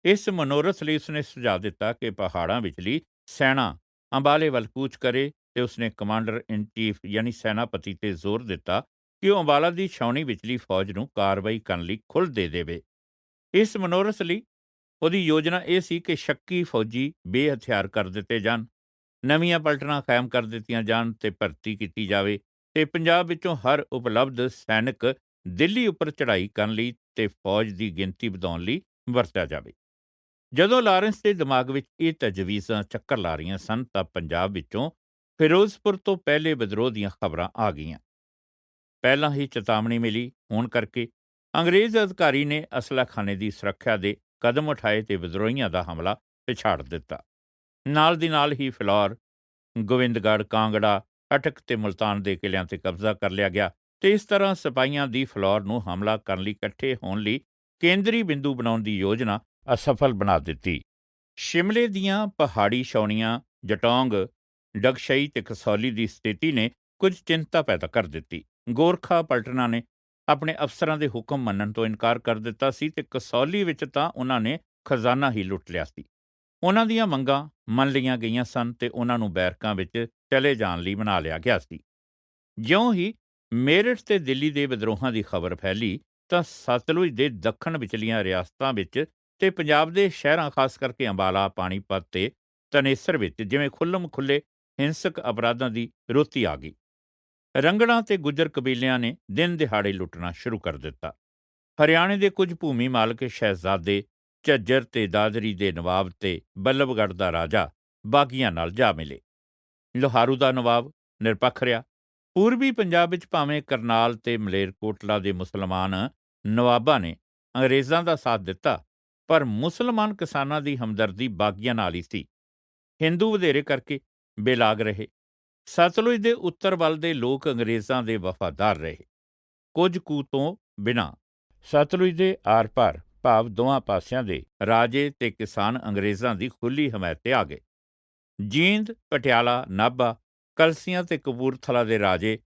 ਇਸ ਮਨੋਰਥ ਲਈ ਉਸਨੇ ਸੁਝਾਅ ਦਿੱਤਾ ਕਿ ਪਹਾੜਾਂ ਵਿਚਲੀ ਸੈਨਾ ਅੰਬਾਲੇ ਵੱਲ ਕੂਚ ਕਰੇ ਤੇ ਉਸਨੇ ਕਮਾਂਡਰ ਇਨ ਚੀਫ ਯਾਨੀ ਸੈਨਾਪਤੀ ਤੇ ਜ਼ੋਰ ਦਿੱਤਾ ਕਿ ਉਹ ਅੰਬਾਲਾ ਦੀ ਛਾਉਣੀ ਵਿਚਲੀ ਫੌਜ ਨੂੰ ਕਾਰਵਾਈ ਕਰਨ ਲਈ ਖੁੱਲ੍ਹ ਦੇ ਦੇਵੇ। ਇਸ ਮਨੋਰਥ ਲਈ ਉਹਦੀ ਯੋਜਨਾ ਇਹ ਸੀ ਕਿ ਸ਼ੱਕੀ ਫੌਜੀ ਬੇਹਥਿਆਰ ਕਰ ਦਿੱਤੇ ਜਾਣ, ਨਵੀਆਂ ਪਲਟਨਾਂ ਕਾਇਮ ਕਰ ਦਿੱਤੀਆਂ ਜਾਣ ਤੇ ਭਰਤੀ ਕੀਤੀ ਜਾਵੇ ਤੇ ਪੰਜਾਬ ਵਿੱਚੋਂ ਹਰ ਉਪਲਬਧ ਸੈਨਿਕ ਦਿੱਲੀ ਉੱਪਰ ਚੜ੍ਹਾਈ ਕਰਨ ਲਈ ਤੇ ਫੌਜ ਦੀ ਗਿਣਤੀ ਵਧਾਉਣ ਲਈ ਵਰਤਿਆ ਜਾਵੇ। ਜਦੋਂ ਲਾਰੈਂਸ ਦੇ ਦਿਮਾਗ ਵਿੱਚ ਇਹ ਤਜਵੀਜ਼ਾਂ ਚੱਕਰ ਲਾ ਰਹੀਆਂ ਸਨ ਤਾਂ ਪੰਜਾਬ ਵਿੱਚੋਂ ਫਿਰੋਜ਼ਪੁਰ ਤੋਂ ਪਹਿਲੇ ਵਿਦਰੋਹ ਦੀਆਂ ਖਬਰਾਂ ਆ ਗਈਆਂ। ਪਹਿਲਾਂ ਹੀ ਚੇਤਾਵਨੀ ਮਿਲੀ ਹੋਣ ਕਰਕੇ ਅੰਗਰੇਜ਼ ਅਧਿਕਾਰੀ ਨੇ ਅਸਲਾਖਾਨੇ ਦੀ ਸੁਰੱਖਿਆ ਦੇ ਕਦਮ ਉਠਾਏ ਤੇ ਵਿਦਰੋਹੀਆਂ ਦਾ ਹਮਲਾ ਪਿਛਾੜ ਦਿੱਤਾ। ਨਾਲ ਦੀ ਨਾਲ ਹੀ ਫਿਲੌਰ, ਗੋਬਿੰਦਗੜ੍ਹ, ਕਾਂਗੜਾ, ਅਟਕ ਤੇ ਮੁਲਤਾਨ ਦੇ ਕਿਲਿਆਂ ਤੇ ਕਬਜ਼ਾ ਕਰ ਲਿਆ ਗਿਆ ਤੇ ਇਸ ਤਰ੍ਹਾਂ ਸਿਪਾਹੀਆਂ ਦੀ ਫਿਲੌਰ ਨੂੰ ਹਮਲਾ ਕਰਨ ਲਈ ਇਕੱਠੇ ਹੋਣ ਲਈ ਕੇਂਦਰੀ ਬਿੰਦੂ ਬਣਾਉਣ ਦੀ ਯੋਜਨਾ ਅਸਫਲ ਬਣਾ ਦਿੱਤੀ। ਸ਼ਿਮਲੇ ਦੀਆਂ ਪਹਾੜੀ ਛਾਉਣੀਆਂ, ਜਟੌਂਗ, ਡਗਸ਼ਈ ਤੇ ਕਸੌਲੀ ਦੀ ਸਥਿਤੀ ਨੇ ਕੁਝ ਚਿੰਤਾ ਪੈਦਾ ਕਰ ਦਿੱਤੀ। ਗੋਰਖਾ ਪਲਟਨਾਂ ਨੇ ਆਪਣੇ ਅਫਸਰਾਂ ਦੇ ਹੁਕਮ ਮੰਨਣ ਤੋਂ ਇਨਕਾਰ ਕਰ ਦਿੱਤਾ ਸੀ ਤੇ ਕਸੌਲੀ ਵਿੱਚ ਤਾਂ ਉਹਨਾਂ ਨੇ ਖਜ਼ਾਨਾ ਹੀ ਲੁੱਟ ਲਿਆ ਸੀ। ਉਹਨਾਂ ਦੀਆਂ ਮੰਗਾਂ ਮੰਨ ਲਈਆਂ ਗਈਆਂ ਸਨ ਤੇ ਉਹਨਾਂ ਨੂੰ ਬੈਰਕਾਂ ਵਿੱਚ ਚਲੇ ਜਾਣ ਲਈ ਬਣਾ ਲਿਆ ਗਿਆ ਸੀ। ਜਿਉਂ ਹੀ ਮੇਰਠ ਤੇ ਦਿੱਲੀ ਦੇ ਵਿਦਰੋਹਾਂ ਦੀ ਖਬਰ ਫੈਲੀ ਤਾਂ ਸਤਲੁਜ ਦੇ ਦੱਖਣ ਵਿਚਲੀਆਂ ਰਿਆਸਤਾਂ ਵਿੱਚ ਤੇ ਪੰਜਾਬ ਦੇ ਸ਼ਹਿਰਾਂ ਖਾਸ ਕਰਕੇ ਅੰਬਾਲਾ, ਪਾਣੀਪਤ ਤੇ ਧਨੇਸਰ ਵਿੱਚ ਜਿਵੇਂ ਖੁੱਲ੍ਹਮ ਖੁੱਲ੍ਹੇ ਹਿੰਸਕ ਅਪਰਾਧਾਂ ਦੀ ਰੋਤੀ ਆ ਗਈ। ਰੰਗੜਾਂ ਤੇ ਗੁੱਜਰ ਕਬੀਲਿਆਂ ਨੇ ਦਿਨ ਦਿਹਾੜੇ ਲੁੱਟਣਾ ਸ਼ੁਰੂ ਕਰ ਦਿੱਤਾ। ਹਰਿਆਣੇ ਦੇ ਕੁਝ ਭੂਮੀ ਮਾਲਕ ਸ਼ਹਿਜ਼ਾਦੇ, ਝੱਜਰ ਤੇ ਦਾਦਰੀ ਦੇ ਨਵਾਬ ਤੇ ਬੱਲਭਗੜ੍ਹ ਦਾ ਰਾਜਾ ਬਾਗੀਆਂ ਨਾਲ ਜਾ ਮਿਲੇ। ਲੋਹਾਰੂ ਦਾ ਨਵਾਬ ਨਿਰਪੱਖ ਰਿਹਾ। ਪੂਰਬੀ ਪੰਜਾਬ ਵਿੱਚ ਭਾਵੇਂ ਕਰਨਾਲ ਤੇ ਮਲੇਰਕੋਟਲਾ ਦੇ ਮੁਸਲਮਾਨ ਨਵਾਬਾਂ ਨੇ ਅੰਗਰੇਜ਼ਾਂ ਦਾ ਸਾਥ ਦਿੱਤਾ ਪਰ ਮੁਸਲਮਾਨ ਕਿਸਾਨਾਂ ਦੀ ਹਮਦਰਦੀ ਬਾਗੀਆਂ ਨਾਲ ਹੀ ਸੀ। ਹਿੰਦੂ ਵਧੇਰੇ ਕਰਕੇ ਬੇਲਾਗ ਰਹੇ। ਸਤਲੁਜ ਦੇ ਉੱਤਰ ਵੱਲ ਦੇ ਲੋਕ ਅੰਗਰੇਜ਼ਾਂ ਦੇ ਵਫਾਦਾਰ ਰਹੇ। ਕੁਝ ਕੁ ਤੋਂ ਬਿਨਾਂ ਸਤਲੁਜ ਦੇ ਆਰ-ਪਾਰ ਭਾਵ ਦੋਵਾਂ ਪਾਸਿਆਂ ਦੇ ਰਾਜੇ ਤੇ ਕਿਸਾਨ ਅੰਗਰੇਜ਼ਾਂ ਦੀ ਖੁੱਲ੍ਹੀ ਹਮਾਇਤ 'ਤੇ ਆ ਗਏ। ਜੀਂਦ, ਪਟਿਆਲਾ, ਨਾਭਾ, ਕਲਸੀਆਂ ਤੇ ਕਪੂਰਥਲਾ ਦੇ ਰਾਜੇ,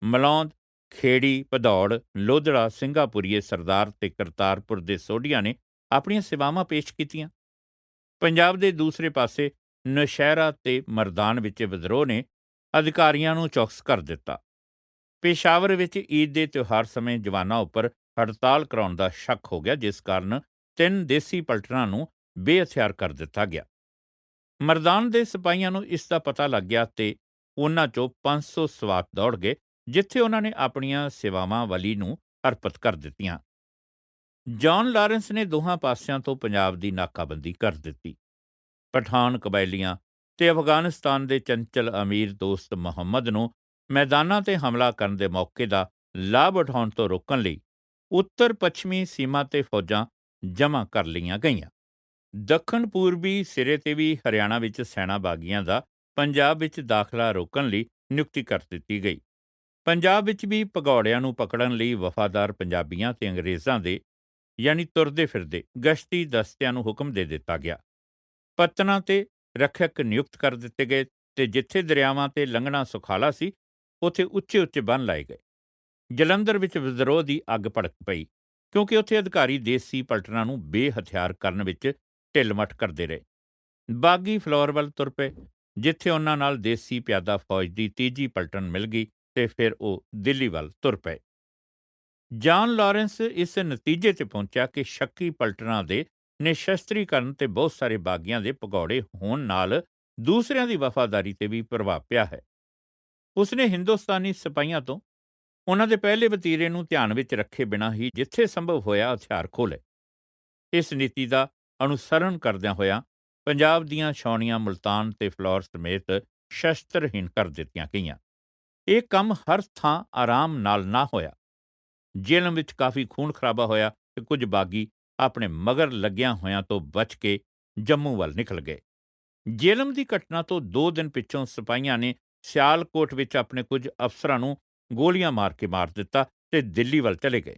ਮਲੌਦ, ਖੇੜੀ, ਭਦੌੜ, ਲੋਧੜਾ, ਸਿੰਘਾਪੁਰੀਏ, ਸਰਦਾਰ ਤੇ ਕਰਤਾਰਪੁਰ ਦੇ ਸੋਢੀਆਂ ਨੇ ਆਪਣੀਆਂ ਸੇਵਾਵਾਂ ਪੇਸ਼ ਕੀਤੀਆਂ। ਪੰਜਾਬ ਦੇ ਦੂਸਰੇ ਪਾਸੇ ਨੌਸ਼ਹਿਰਾ ਤੇ ਮਰਦਾਨ ਵਿੱਚ ਵਿਦਰੋਹ ਨੇ ਅਧਿਕਾਰੀਆਂ ਨੂੰ ਚੌਕਸ ਕਰ ਦਿੱਤਾ। ਪੇਸ਼ਾਵਰ ਵਿੱਚ ਈਦ ਦੇ ਤਿਉਹਾਰ ਸਮੇਂ ਜਵਾਨਾਂ ਉੱਪਰ ਹੜਤਾਲ ਕਰਾਉਣ ਦਾ ਸ਼ੱਕ ਹੋ ਗਿਆ ਜਿਸ ਕਾਰਨ 3 ਦੇਸੀ ਪਲਟਨਾਂ ਨੂੰ ਬੇਹਥਿਆਰ ਕਰ ਦਿੱਤਾ ਗਿਆ। ਮਰਦਾਨ ਦੇ ਸਿਪਾਹੀਆਂ ਨੂੰ ਇਸ ਦਾ ਪਤਾ ਲੱਗ ਗਿਆ ਤੇ ਉਹਨਾਂ 'ਚੋਂ 500 ਸਵਾਤ ਦੌੜ ਗਏ ਜਿੱਥੇ ਉਹਨਾਂ ਨੇ ਆਪਣੀਆਂ ਸੇਵਾਵਾਂ ਵਲੀ ਨੂੰ ਅਰਪਿਤ ਕਰ ਦਿੱਤੀਆਂ। ਜੌਨ ਲਾਰੈਂਸ ਨੇ ਦੋਹਾਂ ਪਾਸਿਆਂ ਤੋਂ ਪੰਜਾਬ ਦੀ ਨਾਕਾਬੰਦੀ ਕਰ ਦਿੱਤੀ। ਪਠਾਨ ਕਬਾਇਲੀਆਂ ਤੇ ਅਫਗਾਨਿਸਤਾਨ ਦੇ ਚੰਚਲ ਅਮੀਰ ਦੋਸਤ ਮੁਹੰਮਦ ਨੂੰ ਮੈਦਾਨਾਂ 'ਤੇ ਹਮਲਾ ਕਰਨ ਦੇ ਮੌਕੇ ਦਾ ਲਾਭ ਉਠਾਉਣ ਤੋਂ ਰੋਕਣ ਲਈ ਉੱਤਰ ਪੱਛਮੀ ਸੀਮਾ 'ਤੇ ਫੌਜਾਂ ਜਮ੍ਹਾਂ ਕਰ ਲਈਆਂ ਗਈਆਂ। ਦੱਖਣ ਪੂਰਬੀ ਸਿਰੇ 'ਤੇ ਵੀ ਹਰਿਆਣਾ ਵਿੱਚ ਸੈਨਾ ਬਾਗੀਆਂ ਦਾ ਪੰਜਾਬ ਵਿੱਚ ਦਾਖਲਾ ਰੋਕਣ ਲਈ ਨਿਯੁਕਤੀ ਕਰ ਦਿੱਤੀ ਗਈ। ਪੰਜਾਬ ਵਿੱਚ ਵੀ ਭਗੌੜਿਆਂ ਨੂੰ ਪਕੜਨ ਲਈ ਵਫਾਦਾਰ ਪੰਜਾਬੀਆਂ ਤੇ ਅੰਗਰੇਜ਼ਾਂ ਦੇ ਯਾਨੀ ਤੁਰਦੇ ਫਿਰਦੇ ਗਸ਼ਤੀ ਦਸਤਿਆਂ ਨੂੰ ਹੁਕਮ ਦੇ ਦਿੱਤਾ ਗਿਆ। ਪੱਤਨਾਂ ਤੇ ਰੱਖਿਅਕ ਨਿਯੁਕਤ ਕਰ ਦਿੱਤੇ ਗਏ ਤੇ ਜਿੱਥੇ ਦਰਿਆਵਾਂ ਤੇ ਲੰਘਣਾ ਸੁਖਾਲਾ ਸੀ ਉੱਥੇ ਉੱਚੇ-ਉੱਚੇ ਬੰਨ੍ਹ ਲਾਏ ਗਏ। ਜਲੰਧਰ ਵਿੱਚ ਵਿਦਰੋਹ ਦੀ ਅੱਗ ਭੜਕ ਪਈ ਕਿਉਂਕਿ ਉੱਥੇ ਅਧਿਕਾਰੀ ਦੇਸੀ ਪਲਟਨਾਂ ਨੂੰ ਬੇਹਥਿਆਰ ਕਰਨ ਵਿੱਚ ਢਿੱਲ-ਮੱਠ ਕਰਦੇ ਰਹੇ। ਬਾਗੀ ਫਲੌਰ ਵੱਲ ਤੁਰ ਪਏ ਜਿੱਥੇ ਉਹਨਾਂ ਨਾਲ ਦੇਸੀ ਪਿਆਦਾ ਫੌਜ ਦੀ ਤੀਜੀ ਪਲਟਨ ਮਿਲ ਗਈ ਤੇ ਫਿਰ ਉਹ ਦਿੱਲੀ ਵੱਲ ਤੁਰ ਪਏ। ਜੌਨ ਲਾਰੈਂਸ ਇਸ ਨਤੀਜੇ 'ਤੇ ਪਹੁੰਚਿਆ ਕਿ ਸ਼ੱਕੀ ਪਲਟਨਾਂ ਦੇ ਨਿਸ਼ਸਤਰੀਕਰਨ ਤੇ ਬਹੁਤ ਸਾਰੇ ਬਾਗੀਆਂ ਦੇ ਭਗੌੜੇ ਹੋਣ ਨਾਲ ਦੂਸਰਿਆਂ ਦੀ ਵਫ਼ਾਦਾਰੀ ਤੇ ਵੀ ਪ੍ਰਭਾਵ ਪਿਆ ਹੈ। ਉਸਨੇ ਹਿੰਦੁਸਤਾਨੀ ਸਿਪਾਹੀਆਂ ਤੋਂ ਉਹਨਾਂ ਦੇ ਪਹਿਲੇ ਵਤੀਰੇ ਨੂੰ ਧਿਆਨ ਵਿੱਚ ਰੱਖੇ ਬਿਨਾਂ ਹੀ ਜਿੱਥੇ ਸੰਭਵ ਹੋਇਆ ਹਥਿਆਰ ਖੋਲ੍ਹੇ। ਇਸ ਨੀਤੀ ਦਾ ਅਨੁਸਰਣ ਕਰਦਿਆਂ ਹੋਇਆਂ ਪੰਜਾਬ ਦੀਆਂ ਛਾਉਣੀਆਂ ਮੁਲਤਾਨ ਤੇ ਫਲੌਰ ਸਮੇਤ ਸ਼ਸਤਰਹੀਣ ਕਰ ਦਿੱਤੀਆਂ ਗਈਆਂ। ਇਹ ਕੰਮ ਹਰ ਥਾਂ ਆਰਾਮ ਨਾਲ ਨਾ ਹੋਇਆ। ਜੇਲ੍ਹ ਵਿੱਚ ਕਾਫੀ ਖੂਨ ਖਰਾਬਾ ਹੋਇਆ ਤੇ ਕੁਝ ਬਾਗੀ ਆਪਣੇ ਮਗਰ ਲੱਗਿਆਂ ਹੋਇਆਂ ਤੋਂ ਬਚ ਕੇ ਜੰਮੂ ਵੱਲ ਨਿਕਲ ਗਏ। ਜੇਲਮ ਦੀ ਘਟਨਾ ਤੋਂ 2 ਦਿਨ ਪਿੱਛੋਂ ਸਿਪਾਹੀਆਂ ਨੇ ਸਿਆਲਕੋਟ ਵਿੱਚ ਆਪਣੇ ਕੁਝ ਅਫਸਰਾਂ ਨੂੰ ਗੋਲੀਆਂ ਮਾਰ ਕੇ ਮਾਰ ਦਿੱਤਾ ਤੇ ਦਿੱਲੀ ਵੱਲ ਚਲੇ ਗਏ।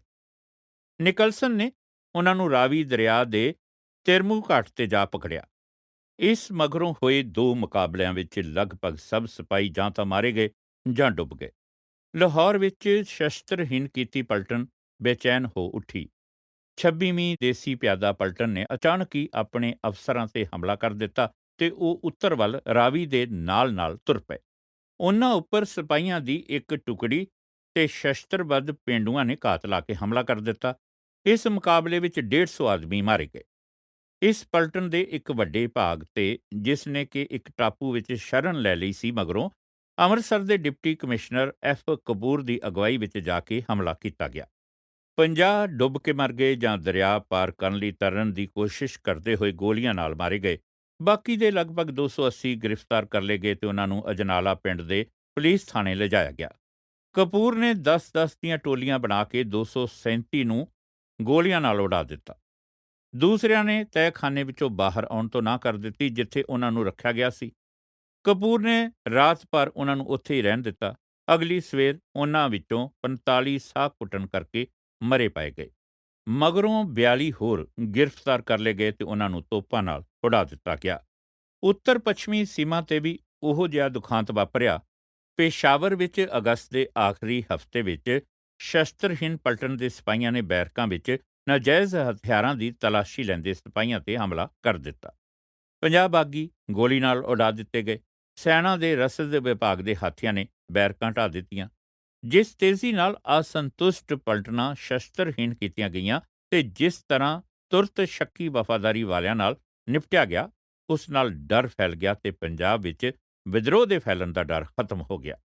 ਨਿਕਲਸਨ ਨੇ ਉਹਨਾਂ ਨੂੰ ਰਾਵੀ ਦਰਿਆ ਦੇ ਤਿਰਮੂ ਘਾਟ ਤੇ ਜਾ ਪਕੜਿਆ। ਇਸ ਮਗਰੋਂ ਹੋਏ 2 ਮੁਕਾਬਲਿਆਂ ਵਿੱਚ ਲਗਭਗ ਸਭ ਸਿਪਾਹੀ ਜਾਂ ਤਾਂ ਮਾਰੇ ਗਏ ਜਾਂ ਡੁੱਬ ਗਏ। ਲਾਹੌਰ ਵਿੱਚ ਸ਼ਸਤਰਹੀਣ ਕੀਤੀ ਪਲਟਨ ਬੇਚੈਨ ਹੋ ਉੱਠੀ। 26ਵੀਂ ਦੇਸੀ ਪਿਆਦਾ ਪਲਟਨ ਨੇ ਅਚਾਨਕ ਹੀ ਆਪਣੇ ਅਫਸਰਾਂ ਤੇ ਹਮਲਾ ਕਰ ਦਿੱਤਾ ਤੇ ਉਹ ਉੱਤਰ ਵੱਲ ਰਾਵੀ ਦੇ ਨਾਲ-ਨਾਲ ਤੁਰ ਪਏ। ਉਹਨਾਂ ਉੱਪਰ ਸਿਪਾਹੀਆਂ ਦੀ ਇੱਕ ਟੁਕੜੀ ਤੇ ਸ਼ਸਤਰਬੱਧ ਪੇਂਡੂਆਂ ਨੇ ਘਾਤ ਲਾ ਕੇ ਹਮਲਾ ਕਰ ਦਿੱਤਾ। ਇਸ ਮੁਕਾਬਲੇ ਵਿੱਚ 150 ਆਦਮੀ ਮਾਰੇ ਗਏ। ਇਸ ਪਲਟਨ ਦੇ ਇੱਕ ਵੱਡੇ ਭਾਗ ਤੇ, ਜਿਸ ਨੇ ਕਿ ਇੱਕ ਟਾਪੂ ਵਿੱਚ ਸ਼ਰਨ ਲੈ ਲਈ ਸੀ, ਮਗਰੋਂ ਅੰਮ੍ਰਿਤਸਰ ਦੇ ਡਿਪਟੀ ਕਮਿਸ਼ਨਰ ਐਫ ਕਪੂਰ ਦੀ ਅਗਵਾਈ ਵਿੱਚ ਜਾ ਕੇ ਹਮਲਾ ਕੀਤਾ ਗਿਆ। 50 ਡੁੱਬ ਕੇ ਮਰ ਗਏ ਜਾਂ ਦਰਿਆ ਪਾਰ ਕਰਨ ਲਈ ਤਰਨ ਦੀ ਕੋਸ਼ਿਸ਼ ਕਰਦੇ ਹੋਏ ਗੋਲੀਆਂ ਨਾਲ ਮਾਰੇ ਗਏ। ਬਾਕੀ ਦੇ ਲਗਭਗ 280 ਗ੍ਰਿਫਤਾਰ ਕਰ ਲਏ ਗਏ ਤੇ ਉਹਨਾਂ ਨੂੰ ਅਜਨਾਲਾ ਪਿੰਡ ਦੇ ਪੁਲਿਸ ਥਾਣੇ ਲਿਜਾਇਆ ਗਿਆ। ਕਪੂਰ ਨੇ 10-10 ਦੀਆਂ ਟੋਲੀਆਂ ਬਣਾ ਕੇ 237 ਨੂੰ ਗੋਲੀਆਂ ਨਾਲ ਉਡਾ ਦਿੱਤਾ। ਦੂਸਰਿਆਂ ਨੇ ਤਹਿਖਾਨੇ ਵਿੱਚੋਂ ਬਾਹਰ ਆਉਣ ਤੋਂ ਨਾ ਕਰ ਦਿੱਤੀ, ਜਿੱਥੇ ਉਹਨਾਂ ਨੂੰ ਰੱਖਿਆ ਗਿਆ ਸੀ। ਕਪੂਰ ਨੇ ਰਾਤ ਭਰ ਉਹਨਾਂ ਨੂੰ ਉੱਥੇ ਹੀ ਰਹਿਣ ਦਿੱਤਾ। ਅਗਲੀ ਸਵੇਰ ਉਹਨਾਂ ਵਿੱਚੋਂ 45 ਸਾਹ ਘੁੱਟਣ ਕਰਕੇ ਮਰੇ ਪਾਏ ਗਏ। ਮਗਰੋਂ 42 ਹੋਰ ਗ੍ਰਿਫਤਾਰ ਕਰ ਲਏ ਗਏ ਤੇ ਉਹਨਾਂ ਨੂੰ ਤੋਪਾਂ ਨਾਲ ਉਡਾ ਦਿੱਤਾ ਗਿਆ। ਉੱਤਰ ਪੱਛਮੀ ਸੀਮਾ ਤੇ ਵੀ ਉਹੋ ਜਿਹਾ ਦੁਖਾਂਤ ਵਾਪਰਿਆ। ਪੇਸ਼ਾਵਰ ਵਿੱਚ ਅਗਸਤ ਦੇ ਆਖਰੀ ਹਫ਼ਤੇ ਵਿੱਚ ਸ਼ਸਤਰਹੀਣ ਪਲਟਨ ਦੇ ਸਿਪਾਹੀਆਂ ਨੇ ਬੈਰਕਾਂ ਵਿੱਚ ਨਾਜਾਇਜ਼ ਹਥਿਆਰਾਂ ਦੀ ਤਲਾਸ਼ੀ ਲੈਂਦੇ ਸਿਪਾਹੀਆਂ ਤੇ ਹਮਲਾ ਕਰ ਦਿੱਤਾ। 50 ਬਾਗੀ ਗੋਲੀ ਨਾਲ ਉਡਾ ਦਿੱਤੇ ਗਏ। ਸੈਨਾ ਦੇ ਰਸਦ ਵਿਭਾਗ ਦੇ ਹਾਥੀਆਂ ਨੇ ਬੈਰਕਾਂ ਢਾਹ ਦਿੱਤੀਆਂ। ਜਿਸ ਤੇਜ਼ੀ ਨਾਲ ਅਸੰਤੁਸ਼ਟ ਪਲਟਨਾਂ ਸ਼ਸਤਰਹੀਣ ਕੀਤੀਆਂ ਗਈਆਂ ਤੇ ਜਿਸ ਤਰ੍ਹਾਂ ਤੁਰਤ ਸ਼ੱਕੀ ਵਫ਼ਾਦਾਰੀ ਵਾਲਿਆਂ ਨਾਲ ਨਿਪਟਿਆ ਗਿਆ, ਉਸ ਨਾਲ ਡਰ ਫੈਲ ਗਿਆ ਤੇ ਪੰਜਾਬ ਵਿੱਚ ਵਿਦਰੋਹ ਦੇ ਫੈਲਣ ਦਾ ਡਰ ਖਤਮ ਹੋ ਗਿਆ।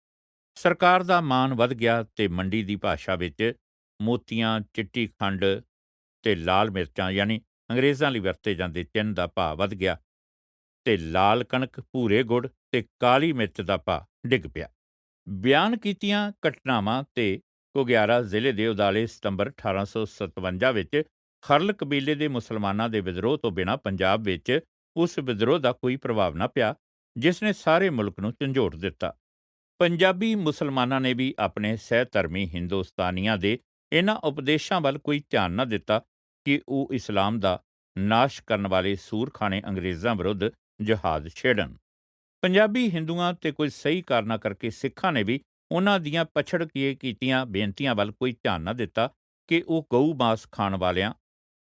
ਸਰਕਾਰ ਦਾ ਮਾਣ ਵਧ ਗਿਆ ਤੇ ਮੰਡੀ ਦੀ ਭਾਸ਼ਾ ਵਿੱਚ ਮੋਤੀਆਂ, ਚਿੱਟੀ ਖੰਡ ਤੇ ਲਾਲ ਮਿਰਚਾਂ ਯਾਨੀ ਅੰਗਰੇਜ਼ਾਂ ਲਈ ਵਰਤੇ ਜਾਂਦੇ ਚਿੰਨ੍ਹ ਦਾ ਭਾਅ ਵਧ ਗਿਆ ਤੇ ਲਾਲ ਕਣਕ, ਭੂਰੇ ਗੁੜ ਤੇ ਕਾਲੀ ਮਿਰਚ ਦਾ ਭਾਅ ਡਿੱਗ ਪਿਆ। ਬਿਆਨ ਕੀਤੀਆਂ ਘਟਨਾਵਾਂ ਤੇ ਘੁਗਿਆਰਾ ਜ਼ਿਲ੍ਹੇ ਦੇ ਉਦਾਲੇ ਸਤੰਬਰ 1857 ਵਿੱਚ ਖਰਲ ਕਬੀਲੇ ਦੇ ਮੁਸਲਮਾਨਾਂ ਦੇ ਵਿਦਰੋਹ ਤੋਂ ਬਿਨਾਂ ਪੰਜਾਬ ਵਿੱਚ ਉਸ ਵਿਦਰੋਹ ਦਾ ਕੋਈ ਪ੍ਰਭਾਵ ਨਾ ਪਿਆ, ਜਿਸ ਨੇ ਸਾਰੇ ਮੁਲਕ ਨੂੰ ਝੰਜੋੜ ਦਿੱਤਾ। ਪੰਜਾਬੀ ਮੁਸਲਮਾਨਾਂ ਨੇ ਵੀ ਆਪਣੇ ਸਹਿ-ਧਰਮੀ ਹਿੰਦੁਸਤਾਨੀਆਂ ਦੇ ਇਹਨਾਂ ਉਪਦੇਸ਼ਾਂ ਵੱਲ ਕੋਈ ਧਿਆਨ ਨਾ ਦਿੱਤਾ ਕਿ ਉਹ ਇਸਲਾਮ ਦਾ ਨਾਸ਼ ਕਰਨ ਵਾਲੇ ਸੂਰਖਾਨੇ ਅੰਗਰੇਜ਼ਾਂ ਵਿਰੁੱਧ ਜਹਾਦ ਛੇੜਨ। ਪੰਜਾਬੀ ਹਿੰਦੂਆਂ ਤੇ ਕੁਝ ਸਹੀ ਕਾਰਨਾਂ ਕਰਕੇ ਸਿੱਖਾਂ ਨੇ ਵੀ ਉਹਨਾਂ ਦੀਆਂ ਪਛੜ ਕੇ ਕੀਤੀਆਂ ਬੇਨਤੀਆਂ ਵੱਲ ਕੋਈ ਧਿਆਨ ਨਾ ਦਿੱਤਾ ਕਿ ਉਹ ਗਊ ਮਾਸ ਖਾਣ ਵਾਲਿਆਂ,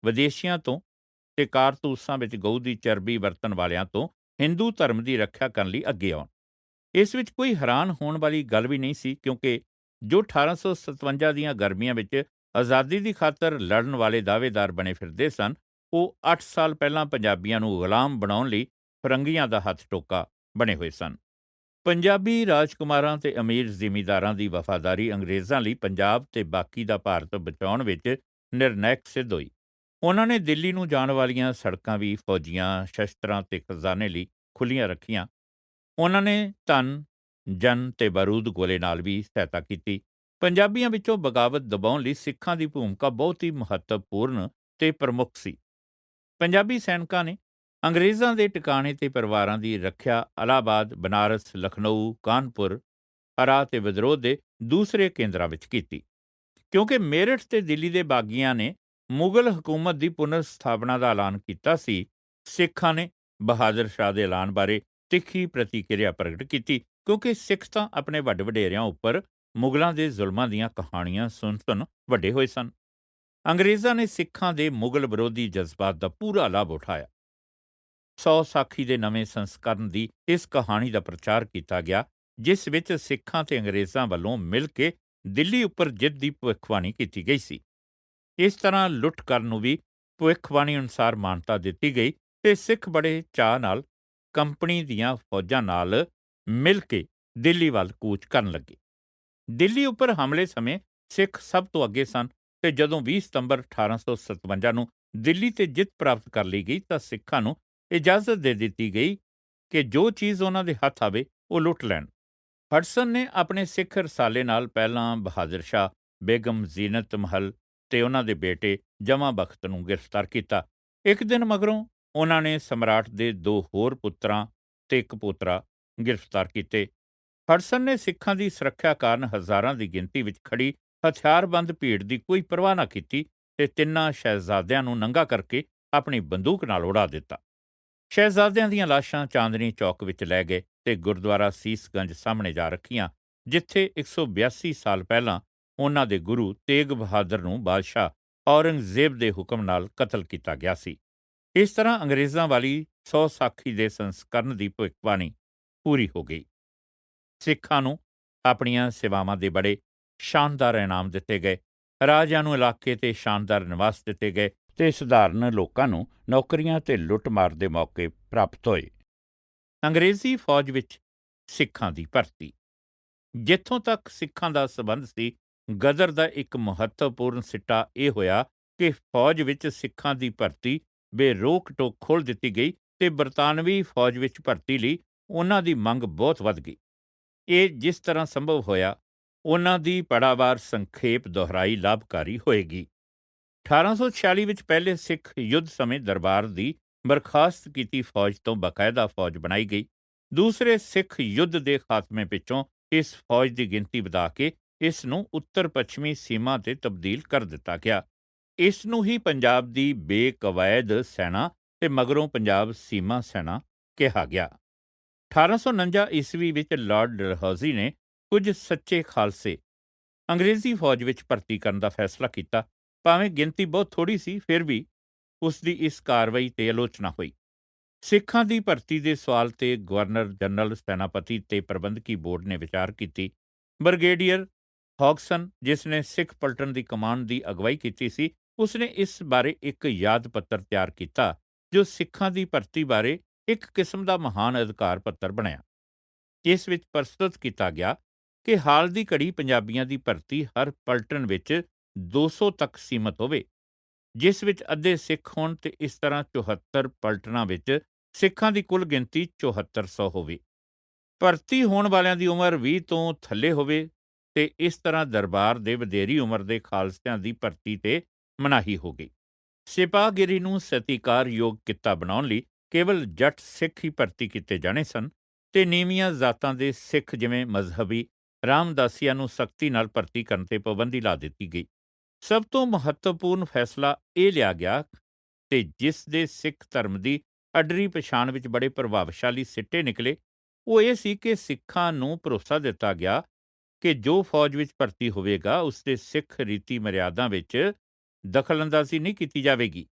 ਵਿਦੇਸ਼ੀਆਂ ਤੋਂ ਤੇ ਕਾਰਤੂਸਾਂ ਵਿੱਚ ਗਊ ਦੀ ਚਰਬੀ ਵਰਤਣ ਵਾਲਿਆਂ ਤੋਂ ਹਿੰਦੂ ਧਰਮ ਦੀ ਰੱਖਿਆ ਕਰਨ ਲਈ ਅੱਗੇ ਆਉਣ। ਇਸ ਵਿੱਚ ਕੋਈ ਹੈਰਾਨ ਹੋਣ ਵਾਲੀ ਗੱਲ ਵੀ ਨਹੀਂ ਸੀ, ਕਿਉਂਕਿ ਜੋ 1857 ਦੀਆਂ ਗਰਮੀਆਂ ਵਿੱਚ ਆਜ਼ਾਦੀ ਦੀ ਖਾਤਰ ਲੜਨ ਵਾਲੇ ਦਾਅਵੇਦਾਰ ਬਣੇ ਫਿਰਦੇ ਸਨ, ਉਹ 8 ਸਾਲ ਪਹਿਲਾਂ ਪੰਜਾਬੀਆਂ ਨੂੰ ਗੁਲਾਮ ਬਣਾਉਣ ਲਈ ਫਰੰਗੀਆਂ ਦਾ ਹੱਥ ਟੋਕਾ ਬਣੇ ਹੋਏ ਸਨ। ਪੰਜਾਬੀ ਰਾਜਕੁਮਾਰਾਂ ਤੇ ਅਮੀਰ ਜ਼ਿਮੀਂਦਾਰਾਂ ਦੀ ਵਫ਼ਾਦਾਰੀ ਅੰਗਰੇਜ਼ਾਂ ਲਈ ਪੰਜਾਬ ਤੇ ਬਾਕੀ ਦਾ ਭਾਰਤ ਬਚਾਉਣ ਵਿੱਚ ਨਿਰਣਾਇਕ ਸਿੱਧ ਹੋਈ। ਉਹਨਾਂ ਨੇ ਦਿੱਲੀ ਨੂੰ ਜਾਣ ਵਾਲੀਆਂ ਸੜਕਾਂ ਵੀ ਫੌਜੀਆਂ, ਸ਼ਸਤਰਾਂ ਤੇ ਖਜ਼ਾਨੇ ਲਈ ਖੁੱਲ੍ਹੀਆਂ ਰੱਖੀਆਂ। ਉਹਨਾਂ ਨੇ ਧਨ, ਜਨ ਤੇ ਬਾਰੂਦ ਗੋਲੇ ਨਾਲ ਵੀ ਸਹਾਇਤਾ ਕੀਤੀ। ਪੰਜਾਬੀਆਂ ਵਿੱਚੋਂ ਬਗਾਵਤ ਦਬਾਉਣ ਲਈ ਸਿੱਖਾਂ ਦੀ ਭੂਮਿਕਾ ਬਹੁਤ ਹੀ ਮਹੱਤਵਪੂਰਨ ਤੇ ਪ੍ਰਮੁੱਖ ਸੀ। ਪੰਜਾਬੀ ਸੈਨਿਕਾਂ ਨੇ ਅੰਗਰੇਜ਼ਾਂ ਦੇ ਟਿਕਾਣੇ ਤੇ ਪਰਿਵਾਰਾਂ ਦੀ ਰੱਖਿਆ ਇਲਾਹਾਬਾਦ, ਬਨਾਰਸ, ਲਖਨਊ, ਕਾਨਪੁਰ, ਹਰਾ ਤੇ ਵਿਦਰੋਹ ਦੇ ਦੂਸਰੇ ਕੇਂਦਰਾਂ ਵਿੱਚ ਕੀਤੀ। ਕਿਉਂਕਿ ਮੇਰਠ ਤੇ ਦਿੱਲੀ ਦੇ ਬਾਗੀਆਂ ਨੇ ਮੁਗਲ ਹਕੂਮਤ ਦੀ ਪੁਨਰ ਸਥਾਪਨਾ ਦਾ ਐਲਾਨ ਕੀਤਾ ਸੀ, ਸਿੱਖਾਂ ਨੇ ਬਹਾਦਰ ਸ਼ਾਹ ਦੇ ਐਲਾਨ ਬਾਰੇ ਤਿੱਖੀ ਪ੍ਰਤੀਕਿਰਿਆ ਪ੍ਰਗਟ ਕੀਤੀ, ਕਿਉਂਕਿ ਸਿੱਖ ਤਾਂ ਆਪਣੇ ਵੱਡ ਵਡੇਰਿਆਂ ਉੱਪਰ ਮੁਗਲਾਂ ਦੇ ਜ਼ੁਲਮਾਂ ਦੀਆਂ ਕਹਾਣੀਆਂ ਸੁਣ ਵੱਡੇ ਹੋਏ ਸਨ। ਅੰਗਰੇਜ਼ਾਂ ਨੇ ਸਿੱਖਾਂ ਦੇ ਮੁਗਲ ਵਿਰੋਧੀ ਜਜ਼ਬਾਤ ਦਾ ਪੂਰਾ ਲਾਭ ਉਠਾਇਆ। 100 ਸਾਖੀ ਦੇ ਨਵੇਂ ਸੰਸਕਰਨ ਦੀ ਇਸ ਕਹਾਣੀ ਦਾ ਪ੍ਰਚਾਰ ਕੀਤਾ ਗਿਆ, ਜਿਸ ਵਿੱਚ ਸਿੱਖਾਂ ਤੇ ਅੰਗਰੇਜ਼ਾਂ ਵੱਲੋਂ ਮਿਲ ਕੇ ਦਿੱਲੀ ਉੱਪਰ ਜਿੱਤ ਦੀ ਭਵਿੱਖਬਾਣੀ ਕੀਤੀ ਗਈ ਸੀ। ਇਸ ਤਰ੍ਹਾਂ ਲੁੱਟ ਕਰਨ ਨੂੰ ਵੀ ਭਵਿੱਖਬਾਣੀ ਅਨੁਸਾਰ ਮਾਨਤਾ ਦਿੱਤੀ ਗਈ ਤੇ ਸਿੱਖ ਬੜੇ ਚਾਅ ਨਾਲ ਕੰਪਨੀ ਦੀਆਂ ਫੌਜਾਂ ਨਾਲ ਮਿਲ ਕੇ ਦਿੱਲੀ ਵੱਲ ਕੂਚ ਕਰਨ ਲੱਗੇ। ਦਿੱਲੀ ਉੱਪਰ ਹਮਲੇ ਸਮੇਂ ਸਿੱਖ ਸਭ ਤੋਂ ਅੱਗੇ ਸਨ ਤੇ ਜਦੋਂ 20 ਸਤੰਬਰ 1857 ਨੂੰ ਦਿੱਲੀ ਤੇ ਜਿੱਤ ਪ੍ਰਾਪਤ ਕਰ ਲਈ ਗਈ ਤਾਂ ਸਿੱਖਾਂ ਨੂੰ ਇਜਾਜ਼ਤ ਦੇ ਦਿੱਤੀ ਗਈ ਕਿ ਜੋ ਚੀਜ਼ ਉਹਨਾਂ ਦੇ ਹੱਥ ਆਵੇ ਉਹ ਲੁੱਟ ਲੈਣ। ਹਡਸਨ ਨੇ ਆਪਣੇ ਸਿੱਖ ਰਸਾਲੇ ਨਾਲ ਪਹਿਲਾਂ ਬਹਾਦਰ ਸ਼ਾਹ, ਬੇਗਮ ਜ਼ੀਨਤ ਮਹਲ ਤੇ ਉਹਨਾਂ ਦੇ ਬੇਟੇ ਜਮਾਂ ਬਖਤ ਨੂੰ ਗ੍ਰਿਫਤਾਰ ਕੀਤਾ। ਇੱਕ ਦਿਨ ਮਗਰੋਂ ਉਹਨਾਂ ਨੇ ਸਮਰਾਟ ਦੇ ਦੋ ਹੋਰ ਪੁੱਤਰਾਂ ਤੇ ਇੱਕ ਪੋਤਰਾ ਗ੍ਰਿਫਤਾਰ ਕੀਤੇ। ਹਡਸਨ ਨੇ ਸਿੱਖਾਂ ਦੀ ਸੁਰੱਖਿਆ ਕਾਰਨ ਹਜ਼ਾਰਾਂ ਦੀ ਗਿਣਤੀ ਵਿੱਚ ਖੜੀ ਹਥਿਆਰਬੰਦ ਭੀੜ ਦੀ ਕੋਈ ਪਰਵਾਹ ਨਾ ਕੀਤੀ ਤੇ ਤਿੰਨਾਂ ਸ਼ਹਿਜ਼ਾਦਿਆਂ ਨੂੰ ਨੰਗਾ ਕਰਕੇ ਆਪਣੀ ਬੰਦੂਕ ਨਾਲ ਉਡਾ ਦਿੱਤਾ। ਸ਼ਹਿਜ਼ਾਦਿਆਂ ਦੀਆਂ ਲਾਸ਼ਾਂ ਚਾਂਦਨੀ ਚੌਕ ਵਿੱਚ ਲੈ ਗਏ ਤੇ ਗੁਰਦੁਆਰਾ ਸੀਸਗੰਜ ਸਾਹਮਣੇ ਜਾ ਰੱਖੀਆਂ, ਜਿੱਥੇ 182 ਸਾਲ ਪਹਿਲਾਂ ਉਹਨਾਂ ਦੇ ਗੁਰੂ ਤੇਗ ਬਹਾਦਰ ਨੂੰ ਬਾਦਸ਼ਾਹ ਔਰੰਗਜ਼ੇਬ ਦੇ ਹੁਕਮ ਨਾਲ ਕਤਲ ਕੀਤਾ ਗਿਆ ਸੀ। ਇਸ ਤਰ੍ਹਾਂ ਅੰਗਰੇਜ਼ਾਂ ਵਾਲੀ 100 ਸਾਖੀ ਦੇ ਸੰਸਕਰਨ ਦੀ ਭਵਿੱਖਬਾਣੀ ਪੂਰੀ ਹੋ ਗਈ। ਸਿੱਖਾਂ ਨੂੰ ਆਪਣੀਆਂ ਸੇਵਾਵਾਂ ਦੇ ਬੜੇ ਸ਼ਾਨਦਾਰ ਇਨਾਮ ਦਿੱਤੇ ਗਏ। ਰਾਜਿਆਂ ਨੂੰ ਇਲਾਕੇ ਤੇ ਸ਼ਾਨਦਾਰ ਨਿਵਾਸ ਦਿੱਤੇ ਗਏ ਤੇ ਸਧਾਰਨ ਲੋਕਾਂ ਨੂੰ ਨੌਕਰੀਆਂ ਤੇ ਲੁੱਟ-ਮਾਰ ਦੇ ਮੌਕੇ ਪ੍ਰਾਪਤ ਹੋਏ। ਅੰਗਰੇਜ਼ੀ ਫੌਜ ਵਿੱਚ ਸਿੱਖਾਂ ਦੀ ਭਰਤੀ। ਜਿੱਥੋਂ ਤੱਕ ਸਿੱਖਾਂ ਦਾ ਸਬੰਧ ਸੀ, ਗਦਰ ਦਾ ਇੱਕ ਮਹੱਤਵਪੂਰਨ ਸਿੱਟਾ ਇਹ ਹੋਇਆ ਕਿ ਫੌਜ ਵਿੱਚ ਸਿੱਖਾਂ ਦੀ ਭਰਤੀ ਬੇਰੋਕ-ਟੋਕ ਖੋਲ੍ਹ ਦਿੱਤੀ ਗਈ ਤੇ ਬਰਤਾਨਵੀ ਫੌਜ ਵਿੱਚ ਭਰਤੀ ਲਈ ਉਹਨਾਂ ਦੀ ਮੰਗ ਬਹੁਤ ਵੱਧ ਗਈ। ਇਹ ਜਿਸ ਤਰ੍ਹਾਂ ਸੰਭਵ ਹੋਇਆ, ਉਹਨਾਂ ਦੀ ਪੜਾਵਾਰ ਸੰਖੇਪ ਦੁਹਰਾਈ ਲਾਭਕਾਰੀ ਹੋਏਗੀ। 1846 ਵਿੱਚ ਪਹਿਲੇ ਸਿੱਖ ਯੁੱਧ ਸਮੇਂ ਦਰਬਾਰ ਦੀ ਬਰਖਾਸਤ ਕੀਤੀ ਫੌਜ ਤੋਂ ਬਾਕਾਇਦਾ ਫੌਜ ਬਣਾਈ ਗਈ। ਦੂਸਰੇ ਸਿੱਖ ਯੁੱਧ ਦੇ ਖਾਤਮੇ ਪਿੱਛੋਂ ਇਸ ਫੌਜ ਦੀ ਗਿਣਤੀ ਵਧਾ ਕੇ ਇਸ ਨੂੰ ਉੱਤਰ-ਪੱਛਮੀ ਸੀਮਾ ਤੇ ਤਬਦੀਲ ਕਰ ਦਿੱਤਾ ਗਿਆ। ਇਸ ਨੂੰ ਹੀ ਪੰਜਾਬ ਦੀ ਬੇਕਵਾਇਦ ਸੈਨਾ ਤੇ ਮਗਰੋਂ ਪੰਜਾਬ ਸੀਮਾ ਸੈਨਾ ਕਿਹਾ ਗਿਆ। 1849 ਈਸਵੀ ਵਿੱਚ ਲਾਰਡ ਡਲਹੌਜ਼ੀ ਨੇ ਕੁਝ ਸੱਚੇ ਖਾਲਸੇ ਅੰਗਰੇਜ਼ੀ ਫੌਜ ਵਿੱਚ ਭਰਤੀ ਕਰਨ ਦਾ ਫੈਸਲਾ ਕੀਤਾ। ਭਾਵੇਂ ਗਿਣਤੀ ਬਹੁਤ ਥੋੜ੍ਹੀ ਸੀ, ਫਿਰ ਵੀ ਉਸ ਦੀ ਇਸ ਕਾਰਵਾਈ ਤੇ ਆਲੋਚਨਾ ਹੋਈ। ਸਿੱਖਾਂ ਦੀ ਭਰਤੀ ਦੇ ਸਵਾਲ ਤੇ ਗਵਰਨਰ ਜਨਰਲ, ਸੈਨਾਪਤੀ ਤੇ ਪ੍ਰਬੰਧਕੀ ਬੋਰਡ ਨੇ ਵਿਚਾਰ ਕੀਤੀ। ਬ੍ਰਿਗੇਡੀਅਰ ਹੌਗਸਨ, ਜਿਸ ਨੇ ਸਿੱਖ ਪਲਟਨ ਦੀ ਕਮਾਂਡ ਦੀ ਅਗਵਾਈ ਕੀਤੀ ਸੀ, ਉਸਨੇ ਇਸ ਬਾਰੇ ਇੱਕ ਯਾਦ ਪੱਤਰ ਤਿਆਰ ਕੀਤਾ ਜੋ ਸਿੱਖਾਂ ਦੀ ਭਰਤੀ ਬਾਰੇ ਇੱਕ ਕਿਸਮ ਦਾ ਮਹਾਨ ਅਧਿਕਾਰ ਪੱਤਰ ਬਣਿਆ। ਇਸ ਵਿੱਚ ਪ੍ਰਸਤੁਤ ਕੀਤਾ ਗਿਆ ਕਿ ਹਾਲ ਦੀ ਘੜੀ ਪੰਜਾਬੀਆਂ ਦੀ ਭਰਤੀ ਹਰ ਪਲਟਨ ਵਿੱਚ 200 ਤੱਕ ਸੀਮਤ ਹੋਵੇ, ਜਿਸ ਵਿੱਚ ਅੱਧੇ ਸਿੱਖ ਹੋਣ ਤੇ ਇਸ ਤਰ੍ਹਾਂ 74 ਪਲਟਨਾਂ ਵਿੱਚ ਸਿੱਖਾਂ ਦੀ ਕੁੱਲ ਗਿਣਤੀ 7400 ਹੋਵੇ। ਭਰਤੀ ਹੋਣ ਵਾਲਿਆਂ ਦੀ ਉਮਰ 20 ਤੋਂ ਥੱਲੇ ਹੋਵੇ ਤੇ ਇਸ ਤਰ੍ਹਾਂ ਦਰਬਾਰ ਦੇ ਵਧੇਰੀ ਉਮਰ ਦੇ ਖਾਲਸਿਆਂ ਦੀ ਭਰਤੀ ਤੇ ਮਨਾਹੀ ਹੋ ਗਈ। ਸਿਪਾਹਗਿਰੀ ਨੂੰ ਸਤਿਕਾਰਯੋਗ ਕਿੱਤਾ ਬਣਾਉਣ ਲਈ ਕੇਵਲ ਜੱਟ ਸਿੱਖ ਹੀ ਭਰਤੀ ਕੀਤੇ ਜਾਣੇ ਸਨ ਤੇ ਨੀਵੀਆਂ ਜ਼ਾਤਾਂ ਦੇ ਸਿੱਖ ਜਿਵੇਂ ਮਜ਼ਹਬੀ ਰਾਮਦਾਸੀਆਂ ਨੂੰ ਸਖਤੀ ਨਾਲ ਭਰਤੀ ਕਰਨ ਤੇ ਪਾਬੰਦੀ ਲਾ ਦਿੱਤੀ ਗਈ। ਸਭ ਤੋਂ ਮਹੱਤਵਪੂਰਨ ਫੈਸਲਾ ਇਹ ਲਿਆ ਗਿਆ ਤੇ ਜਿਸ ਦੇ ਸਿੱਖ ਧਰਮ ਦੀ ਅਡਰੀ ਪਛਾਣ ਵਿੱਚ ਬੜੇ ਪ੍ਰਭਾਵਸ਼ਾਲੀ ਸਿੱਟੇ ਨਿਕਲੇ, ਉਹ ਇਹ ਸੀ ਕਿ ਸਿੱਖਾਂ ਨੂੰ ਭਰੋਸਾ ਦਿੱਤਾ ਗਿਆ ਕਿ ਜੋ ਫੌਜ ਵਿੱਚ ਭਰਤੀ ਹੋਵੇਗਾ ਉਸ ਦੇ ਸਿੱਖ ਰੀਤੀ ਮਰਿਆਦਾ ਵਿੱਚ ਦਖਲਅੰਦਾਜ਼ੀ ਨਹੀਂ ਕੀਤੀ ਜਾਵੇਗੀ।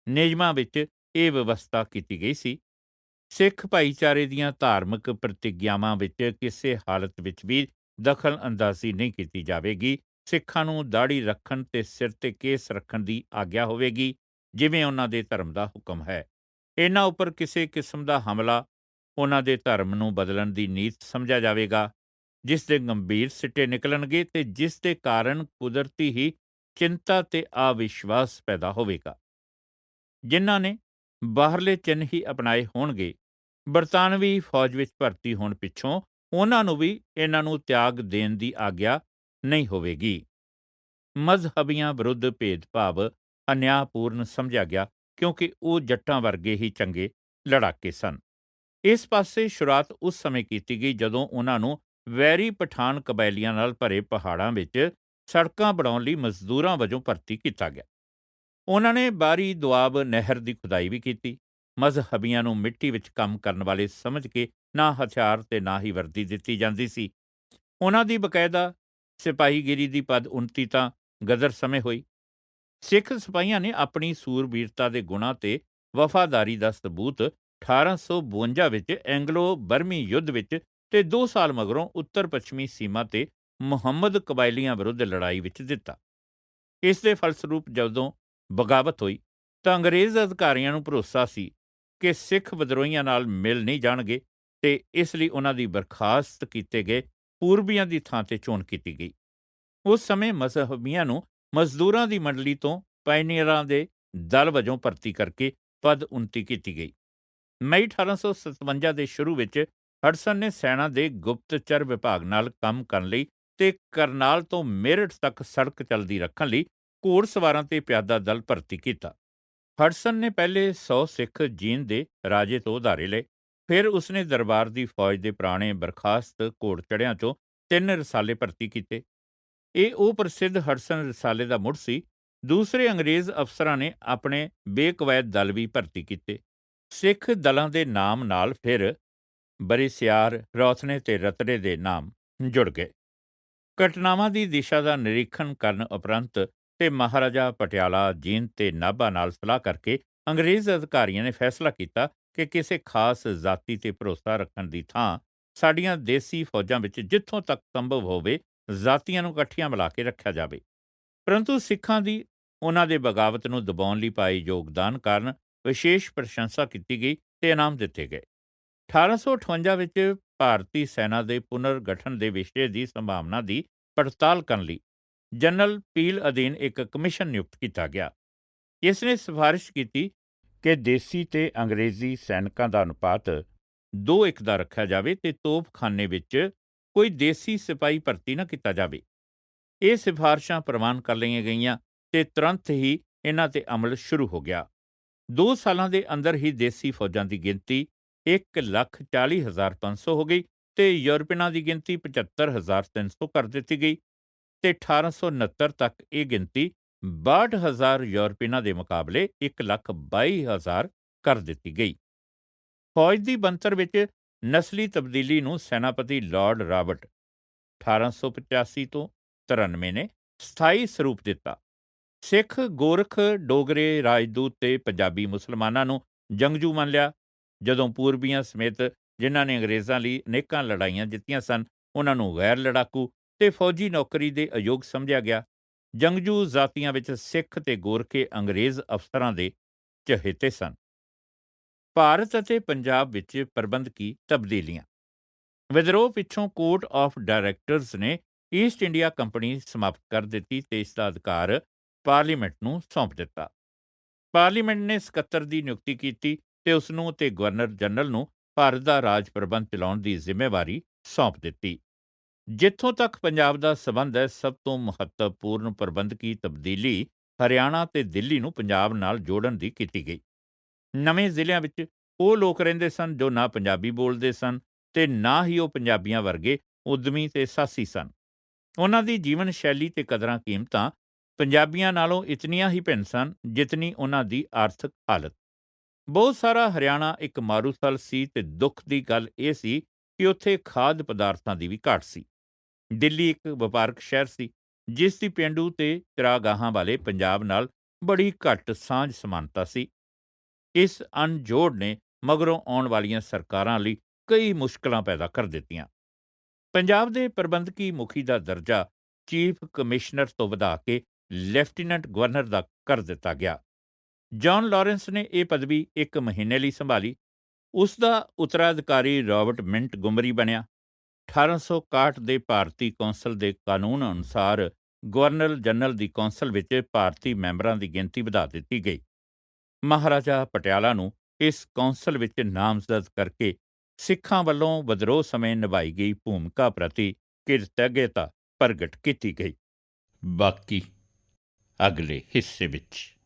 ਨਿਯਮਾਂ ਵਿੱਚ ਇਹ ਵਿਵਸਥਾ ਕੀਤੀ ਗਈ ਸੀ। ਸਿੱਖ ਭਾਈਚਾਰੇ ਦੀਆਂ ਧਾਰਮਿਕ ਪ੍ਰਤਿਗਿਆਵਾਂ ਵਿੱਚ ਕਿਸੇ ਹਾਲਤ ਵਿੱਚ ਵੀ ਦਖਲ ਅੰਦਾਜ਼ੀ ਨਹੀਂ ਕੀਤੀ ਜਾਵੇਗੀ। ਸਿੱਖਾਂ ਨੂੰ ਦਾੜ੍ਹੀ ਰੱਖਣ ਤੇ ਸਿਰ ਤੇ ਕੇਸ ਰੱਖਣ ਦੀ ਆਗਿਆ ਹੋਵੇਗੀ, ਜਿਵੇਂ ਉਹਨਾਂ ਦੇ ਧਰਮ ਦਾ ਹੁਕਮ ਹੈ। ਇਹਨਾਂ ਉੱਪਰ ਕਿਸੇ ਕਿਸਮ ਦਾ ਹਮਲਾ ਉਹਨਾਂ ਦੇ ਧਰਮ ਨੂੰ ਬਦਲਣ ਦੀ ਨੀਤ ਸਮਝਿਆ ਜਾਵੇਗਾ, ਜਿਸ ਦੇ ਗੰਭੀਰ ਸਿੱਟੇ ਨਿਕਲਣਗੇ ਤੇ ਜਿਸ ਦੇ ਕਾਰਨ ਕੁਦਰਤੀ ਹੀ ਚਿੰਤਾ ਤੇ ਅਵਿਸ਼ਵਾਸ ਪੈਦਾ ਹੋਵੇਗਾ। ਜਿਨ੍ਹਾਂ ਨੇ ਬਾਹਰਲੇ ਚਿੰਨ੍ਹ ਹੀ ਅਪਣਾਏ ਹੋਣਗੇ, ਬਰਤਾਨਵੀ ਫੌਜ ਵਿੱਚ ਭਰਤੀ ਹੋਣ ਪਿੱਛੋਂ ਉਹਨਾਂ ਨੂੰ ਵੀ ਇਹਨਾਂ ਨੂੰ ਤਿਆਗ ਦੇਣ ਦੀ ਆਗਿਆ ਨਹੀਂ ਹੋਵੇਗੀ। ਮਜ਼ਹਬੀਆਂ ਵਿਰੁੱਧ ਭੇਦਭਾਵ ਅਨਿਆਂਪੂਰਨ ਸਮਝਿਆ ਗਿਆ, ਕਿਉਂਕਿ ਉਹ ਜੱਟਾਂ ਵਰਗੇ ਹੀ ਚੰਗੇ ਲੜਾਕੇ ਸਨ। ਇਸ ਪਾਸੇ ਸ਼ੁਰੂਆਤ ਉਸ ਸਮੇਂ ਕੀਤੀ ਗਈ ਜਦੋਂ ਉਹਨਾਂ ਨੂੰ ਵੈਰੀ ਪਠਾਨ ਕਬਾਇਲੀਆਂ ਨਾਲ ਭਰੇ ਪਹਾੜਾਂ ਵਿੱਚ ਸੜਕਾਂ ਬਣਾਉਣ ਲਈ ਮਜ਼ਦੂਰਾਂ ਵਜੋਂ ਭਰਤੀ ਕੀਤਾ ਗਿਆ। ਉਹਨਾਂ ਨੇ ਬਾਰੀ ਦੁਆਬ ਨਹਿਰ ਦੀ ਖੁਦਾਈ ਵੀ ਕੀਤੀ। ਮਜ਼ਹਬੀਆਂ ਨੂੰ ਮਿੱਟੀ ਵਿੱਚ ਕੰਮ ਕਰਨ ਵਾਲੇ ਸਮਝ ਕੇ ਨਾ ਹਥਿਆਰ ਤੇ ਨਾ ਹੀ ਵਰਦੀ ਦਿੱਤੀ ਜਾਂਦੀ ਸੀ। ਉਹਨਾਂ ਦੀ ਬਕਾਇਦਾ ਸਿਪਾਹੀਗਿਰੀ ਦੀ ਪਦ ਉੱਨਤੀ ਤਾਂ ਗਦਰ ਸਮੇਂ ਹੋਈ। ਸਿੱਖ ਸਿਪਾਹੀਆਂ ਨੇ ਆਪਣੀ ਸੂਰਬੀਰਤਾ ਦੇ ਗੁਣਾਂ ਤੇ ਵਫਾਦਾਰੀ ਦਾ ਸਬੂਤ 1852 ਵਿੱਚ ਐਂਗਲੋ ਬਰਮੀ ਯੁੱਧ ਵਿੱਚ ਤੇ 2 ਸਾਲ ਮਗਰੋਂ ਉੱਤਰ ਪੱਛਮੀ ਸੀਮਾ ਤੇ ਮੁਹੰਮਦ ਕਬਾਇਲੀਆਂ ਵਿਰੁੱਧ ਲੜਾਈ ਵਿੱਚ ਦਿੱਤਾ। ਇਸ ਦੇ ਫਲਸਰੂਪ ਜਦੋਂ ਬਗਾਵਤ ਹੋਈ ਤਾਂ ਅੰਗਰੇਜ਼ ਅਧਿਕਾਰੀਆਂ ਨੂੰ ਭਰੋਸਾ ਸੀ ਕਿ ਸਿੱਖ ਵਿਦਰੋਹੀਆਂ ਨਾਲ ਮਿਲ ਨਹੀਂ ਜਾਣਗੇ ਤੇ ਇਸ ਲਈ ਉਹਨਾਂ ਦੀ ਬਰਖਾਸਤ ਕੀਤੇ ਗਏ ਪੂਰਬੀਆਂ ਦੀ ਥਾਂ ਤੇ ਚੋਣ ਕੀਤੀ ਗਈ। ਉਸ ਸਮੇਂ ਮਜ਼ਹਬੀਆਂ ਨੂੰ ਮਜ਼ਦੂਰਾਂ ਦੀ ਮੰਡਲੀ ਤੋਂ ਪਾਇਨੀਅਰਾਂ ਦੇ ਦਲ ਵਜੋਂ ਭਰਤੀ ਕਰਕੇ ਪਦ ਉੱਨਤੀ ਕੀਤੀ ਗਈ। ਮਈ 1857 ਦੇ ਸ਼ੁਰੂ ਵਿੱਚ ਹਡਸਨ ਨੇ ਸੈਨਾ ਦੇ ਗੁਪਤਚਰ ਵਿਭਾਗ ਨਾਲ ਕੰਮ ਕਰਨ ਲਈ ਤੇ ਕਰਨਾਲ ਤੋਂ ਮੇਰਠ ਤੱਕ ਸੜਕ ਚੱਲਦੀ ਰੱਖਣ ਲਈ ਘੋੜਸਵਾਰਾਂ ਤੇ ਪਿਆਦਾ ਦਲ ਭਰਤੀ ਕੀਤਾ। ਹਡਸਨ ਨੇ ਪਹਿਲੇ 100 ਸਿੱਖ ਜੀਂਦ ਦੇ ਰਾਜੇ ਤੋਂ ਉਧਾਰੇ ਲਏ। ਫਿਰ ਉਸਨੇ ਦਰਬਾਰ ਦੀ ਫੌਜ ਦੇ ਪੁਰਾਣੇ ਬਰਖਾਸਤ ਘੋੜਚੜਿਆਂ ਚੋਂ 3 ਰਸਾਲੇ ਭਰਤੀ ਕੀਤੇ। ਇਹ ਉਹ ਪ੍ਰਸਿੱਧ ਹਡਸਨ ਰਸਾਲੇ ਦਾ ਮੁੱਢ ਸੀ। ਦੂਸਰੇ ਅੰਗਰੇਜ਼ ਅਫਸਰਾਂ ਨੇ ਆਪਣੇ ਬੇਕਵੈਤ ਦਲ ਵੀ ਭਰਤੀ ਕੀਤੇ। ਸਿੱਖ ਦਲਾਂ ਦੇ ਨਾਮ ਨਾਲ ਫਿਰ ਬਰਿਸਿਆਰ, ਰੌਥਨੇ ਤੇ ਰਤੜੇ ਦੇ ਨਾਮ ਜੁੜ ਗਏ। ਘਟਨਾਵਾਂ ਦੀ ਦਿਸ਼ਾ ਦਾ ਨਿਰੀਖਣ ਕਰਨ ਉਪਰੰਤ ਤੇ ਮਹਾਰਾਜਾ ਪਟਿਆਲਾ, ਜੀਂਦ ਤੇ ਨਾਭਾ ਨਾਲ ਸਲਾਹ ਕਰਕੇ ਅੰਗਰੇਜ਼ ਅਧਿਕਾਰੀਆਂ ਨੇ ਫੈਸਲਾ ਕੀਤਾ ਕਿ ਕਿਸੇ ਖਾਸ ਜਾਤੀ ਤੇ ਭਰੋਸਾ ਰੱਖਣ ਦੀ ਥਾਂ ਸਾਡੀਆਂ ਦੇਸੀ ਫੌਜਾਂ ਵਿੱਚ ਜਿੱਥੋਂ ਤੱਕ ਸੰਭਵ ਹੋਵੇ ਜਾਤੀਆਂ ਨੂੰ ਇਕੱਠੀਆਂ ਮਿਲਾ ਕੇ ਰੱਖਿਆ ਜਾਵੇ। ਪਰੰਤੂ ਸਿੱਖਾਂ ਦੀ ਉਹਨਾਂ ਦੇ ਬਗਾਵਤ ਨੂੰ ਦਬਾਉਣ ਲਈ ਪਾਏ ਯੋਗਦਾਨ ਕਾਰਨ ਵਿਸ਼ੇਸ਼ ਪ੍ਰਸ਼ੰਸਾ ਕੀਤੀ ਗਈ ਤੇ ਇਨਾਮ ਦਿੱਤੇ ਗਏ। 1858 ਵਿੱਚ ਭਾਰਤੀ ਸੈਨਾ ਦੇ ਪੁਨਰਗਠਨ ਦੇ ਵਿਸ਼ੇ ਦੀ ਸੰਭਾਵਨਾ ਦੀ ਪੜਤਾਲ ਕਰਨ ਲਈ ਜਨਰਲ ਪੀਲ ਅਧੀਨ ਇੱਕ ਕਮਿਸ਼ਨ ਨਿਯੁਕਤ ਕੀਤਾ ਗਿਆ। ਇਸ ਨੇ ਸਿਫਾਰਿਸ਼ ਕੀਤੀ ਕਿ ਦੇਸੀ ਤੇ ਅੰਗਰੇਜ਼ੀ ਸੈਨਿਕਾਂ ਦਾ ਅਨੁਪਾਤ 2:1 ਦਾ ਰੱਖਿਆ ਜਾਵੇ ਤੇ ਤੋਪਖਾਨੇ ਵਿੱਚ ਕੋਈ ਦੇਸੀ ਸਿਪਾਹੀ ਭਰਤੀ ਨਾ ਕੀਤਾ ਜਾਵੇ। ਇਹ ਸਿਫਾਰਸ਼ਾਂ ਪ੍ਰਵਾਨ ਕਰ ਲਈਆਂ ਗਈਆਂ ਤੇ ਤੁਰੰਤ ਹੀ ਇਹਨਾਂ ਤੇ ਅਮਲ ਸ਼ੁਰੂ ਹੋ ਗਿਆ। 2 ਸਾਲਾਂ ਦੇ ਅੰਦਰ ਹੀ ਦੇਸੀ ਫੌਜਾਂ ਦੀ ਗਿਣਤੀ 1,40,500 ਹੋ ਗਈ ਤੇ ਯੂਰਪੀਨਾਂ ਦੀ ਗਿਣਤੀ 75,300 ਕਰ ਦਿੱਤੀ ਗਈ ਤੇ 1869 ਤੱਕ ਇਹ ਗਿਣਤੀ 62,000 ਯੂਰਪੀਨਾਂ ਦੇ ਮੁਕਾਬਲੇ 1,22,000 ਕਰ ਦਿੱਤੀ ਗਈ। ਫੌਜ ਦੀ ਬਣਤਰ ਵਿੱਚ ਨਸਲੀ ਤਬਦੀਲੀ ਨੂੰ ਸੈਨਾਪਤੀ ਲਾਰਡ ਰਾਬਰਟ 1885 ਤੋਂ 93 ਨੇ ਸਥਾਈ ਸਰੂਪ ਦਿੱਤਾ। ਸਿੱਖ, ਗੋਰਖ, ਡੋਗਰੇ, ਰਾਜਦੂਤ ਤੇ ਪੰਜਾਬੀ ਮੁਸਲਮਾਨਾਂ ਨੂੰ ਜੰਗਜੂ ਮੰਨ ਲਿਆ। ਜਦੋਂ ਪੂਰਬੀਆਂ ਸਮੇਤ ਜਿਨ੍ਹਾਂ ਨੇ ਅੰਗਰੇਜ਼ਾਂ ਲਈ ਅਨੇਕਾਂ ਲੜਾਈਆਂ ਜਿੱਤੀਆਂ ਸਨ, ਉਹਨਾਂ ਨੂੰ ਗੈਰ ਲੜਾਕੂ ਤੇ ਫੌਜੀ ਨੌਕਰੀ ਦੇ ਅਯੋਗ ਸਮਝਿਆ ਗਿਆ। ਜੰਗਜੂ ਜ਼ਾਤੀਆਂ ਵਿੱਚ ਸਿੱਖ ਤੇ ਗੋਰਖੇ ਅੰਗਰੇਜ਼ ਅਫਸਰਾਂ ਦੇ ਚਹੇਤੇ ਸਨ। ਭਾਰਤ ਅਤੇ ਪੰਜਾਬ ਵਿੱਚ ਪ੍ਰਬੰਧਕੀ ਤਬਦੀਲੀਆਂ। ਵਿਦਰੋਹ ਪਿੱਛੋਂ ਕੋਰਟ ਆਫ ਡਾਇਰੈਕਟਰਜ਼ ਨੇ ਈਸਟ ਇੰਡੀਆ ਕੰਪਨੀ ਸਮਾਪਤ ਕਰ ਦਿੱਤੀ ਤੇ ਇਸ ਦਾ ਅਧਿਕਾਰ ਪਾਰਲੀਮੈਂਟ ਨੂੰ ਸੌਂਪ ਦਿੱਤਾ। ਪਾਰਲੀਮੈਂਟ ਨੇ ਸਕੱਤਰ ਦੀ ਨਿਯੁਕਤੀ ਕੀਤੀ ਤੇ ਉਸ ਨੂੰ ਤੇ ਗਵਰਨਰ ਜਨਰਲ ਨੂੰ ਭਾਰਤ ਦਾ ਰਾਜ ਪ੍ਰਬੰਧ ਚਲਾਉਣ ਦੀ ਜ਼ਿੰਮੇਵਾਰੀ ਸੌਂਪ ਦਿੱਤੀ। ਜਿੱਥੋਂ ਤੱਕ ਪੰਜਾਬ ਦਾ ਸਬੰਧ ਹੈ, ਸਭ ਤੋਂ ਮਹੱਤਵਪੂਰਨ ਪ੍ਰਬੰਧਕੀ ਤਬਦੀਲੀ ਹਰਿਆਣਾ ਤੇ ਦਿੱਲੀ ਨੂੰ ਪੰਜਾਬ ਨਾਲ ਜੋੜਨ ਦੀ ਕੀਤੀ ਗਈ। ਨਵੇਂ ਜ਼ਿਲ੍ਹਿਆਂ ਵਿੱਚ ਉਹ ਲੋਕ ਰਹਿੰਦੇ ਸਨ ਜੋ ਨਾ ਪੰਜਾਬੀ ਬੋਲਦੇ ਸਨ ਤੇ ਨਾ ਹੀ ਉਹ ਪੰਜਾਬੀਆਂ ਵਰਗੇ ਉਦਮੀ ਤੇ ਸਾਹਸੀ ਸਨ। ਉਹਨਾਂ ਦੀ ਜੀਵਨ ਸ਼ੈਲੀ ਤੇ ਕਦਰਾਂ ਕੀਮਤਾਂ ਪੰਜਾਬੀਆਂ ਨਾਲੋਂ ਇਤਨੀਆਂ ਹੀ ਭਿੰਨ ਸਨ ਜਿਤਨੀ ਉਹਨਾਂ ਦੀ ਆਰਥਿਕ ਹਾਲਤ। ਬਹੁਤ ਸਾਰਾ ਹਰਿਆਣਾ ਇੱਕ ਮਾਰੂਥਲ ਸੀ ਤੇ ਦੁੱਖ ਦੀ ਗੱਲ ਇਹ ਸੀ ਕਿ ਉੱਥੇ ਖਾਦ ਪਦਾਰਥਾਂ ਦੀ ਵੀ ਘਾਟ ਸੀ। ਦਿੱਲੀ ਇੱਕ ਵਪਾਰਕ ਸ਼ਹਿਰ ਸੀ ਜਿਸ ਦੀ ਪੇਂਡੂ ਤੇ ਚਰਾਗਾਹਾਂ ਵਾਲੇ ਪੰਜਾਬ ਨਾਲ ਬੜੀ ਘੱਟ ਸਾਂਝ ਸਮਾਨਤਾ ਸੀ। ਇਸ ਅਣਜੋੜ ਨੇ ਮਗਰੋਂ ਆਉਣ ਵਾਲੀਆਂ ਸਰਕਾਰਾਂ ਲਈ ਕਈ ਮੁਸ਼ਕਲਾਂ ਪੈਦਾ ਕਰ ਦਿੱਤੀਆਂ। ਪੰਜਾਬ ਦੇ ਪ੍ਰਬੰਧਕੀ ਮੁਖੀ ਦਾ ਦਰਜਾ ਚੀਫ ਕਮਿਸ਼ਨਰ ਤੋਂ ਵਧਾ ਕੇ ਲੈਫਟੀਨੈਂਟ ਗਵਰਨਰ ਦਾ ਕਰ ਦਿੱਤਾ ਗਿਆ। ਜੌਨ ਲਾਰੈਂਸ ਨੇ ਇਹ ਪਦਵੀ 1 ਮਹੀਨੇ ਲਈ ਸੰਭਾਲੀ। ਉਸ ਦਾ ਉੱਤਰਾਧਿਕਾਰੀ ਰਾਬਰਟ ਮਿੰਟਗੋਮਰੀ ਬਣਿਆ। 1861 ਦੇ ਭਾਰਤੀ ਕੌਂਸਲ ਦੇ ਕਾਨੂੰਨ ਅਨੁਸਾਰ ਗਵਰਨਰ ਜਨਰਲ ਦੀ ਕੌਂਸਲ ਵਿੱਚ ਭਾਰਤੀ ਮੈਂਬਰਾਂ ਦੀ ਗਿਣਤੀ ਵਧਾ ਦਿੱਤੀ ਗਈ। ਮਹਾਰਾਜਾ ਪਟਿਆਲਾ ਨੂੰ ਇਸ ਕੌਂਸਲ ਵਿੱਚ ਨਾਮਜ਼ਦ ਕਰਕੇ ਸਿੱਖਾਂ ਵੱਲੋਂ ਵਿਦਰੋਹ ਸਮੇਂ ਨਿਭਾਈ ਗਈ ਭੂਮਿਕਾ ਪ੍ਰਤੀ ਕਿਰਤੱਗਤਾ ਪ੍ਰਗਟ ਕੀਤੀ ਗਈ। ਬਾਕੀ ਅਗਲੇ ਹਿੱਸੇ ਵਿੱਚ।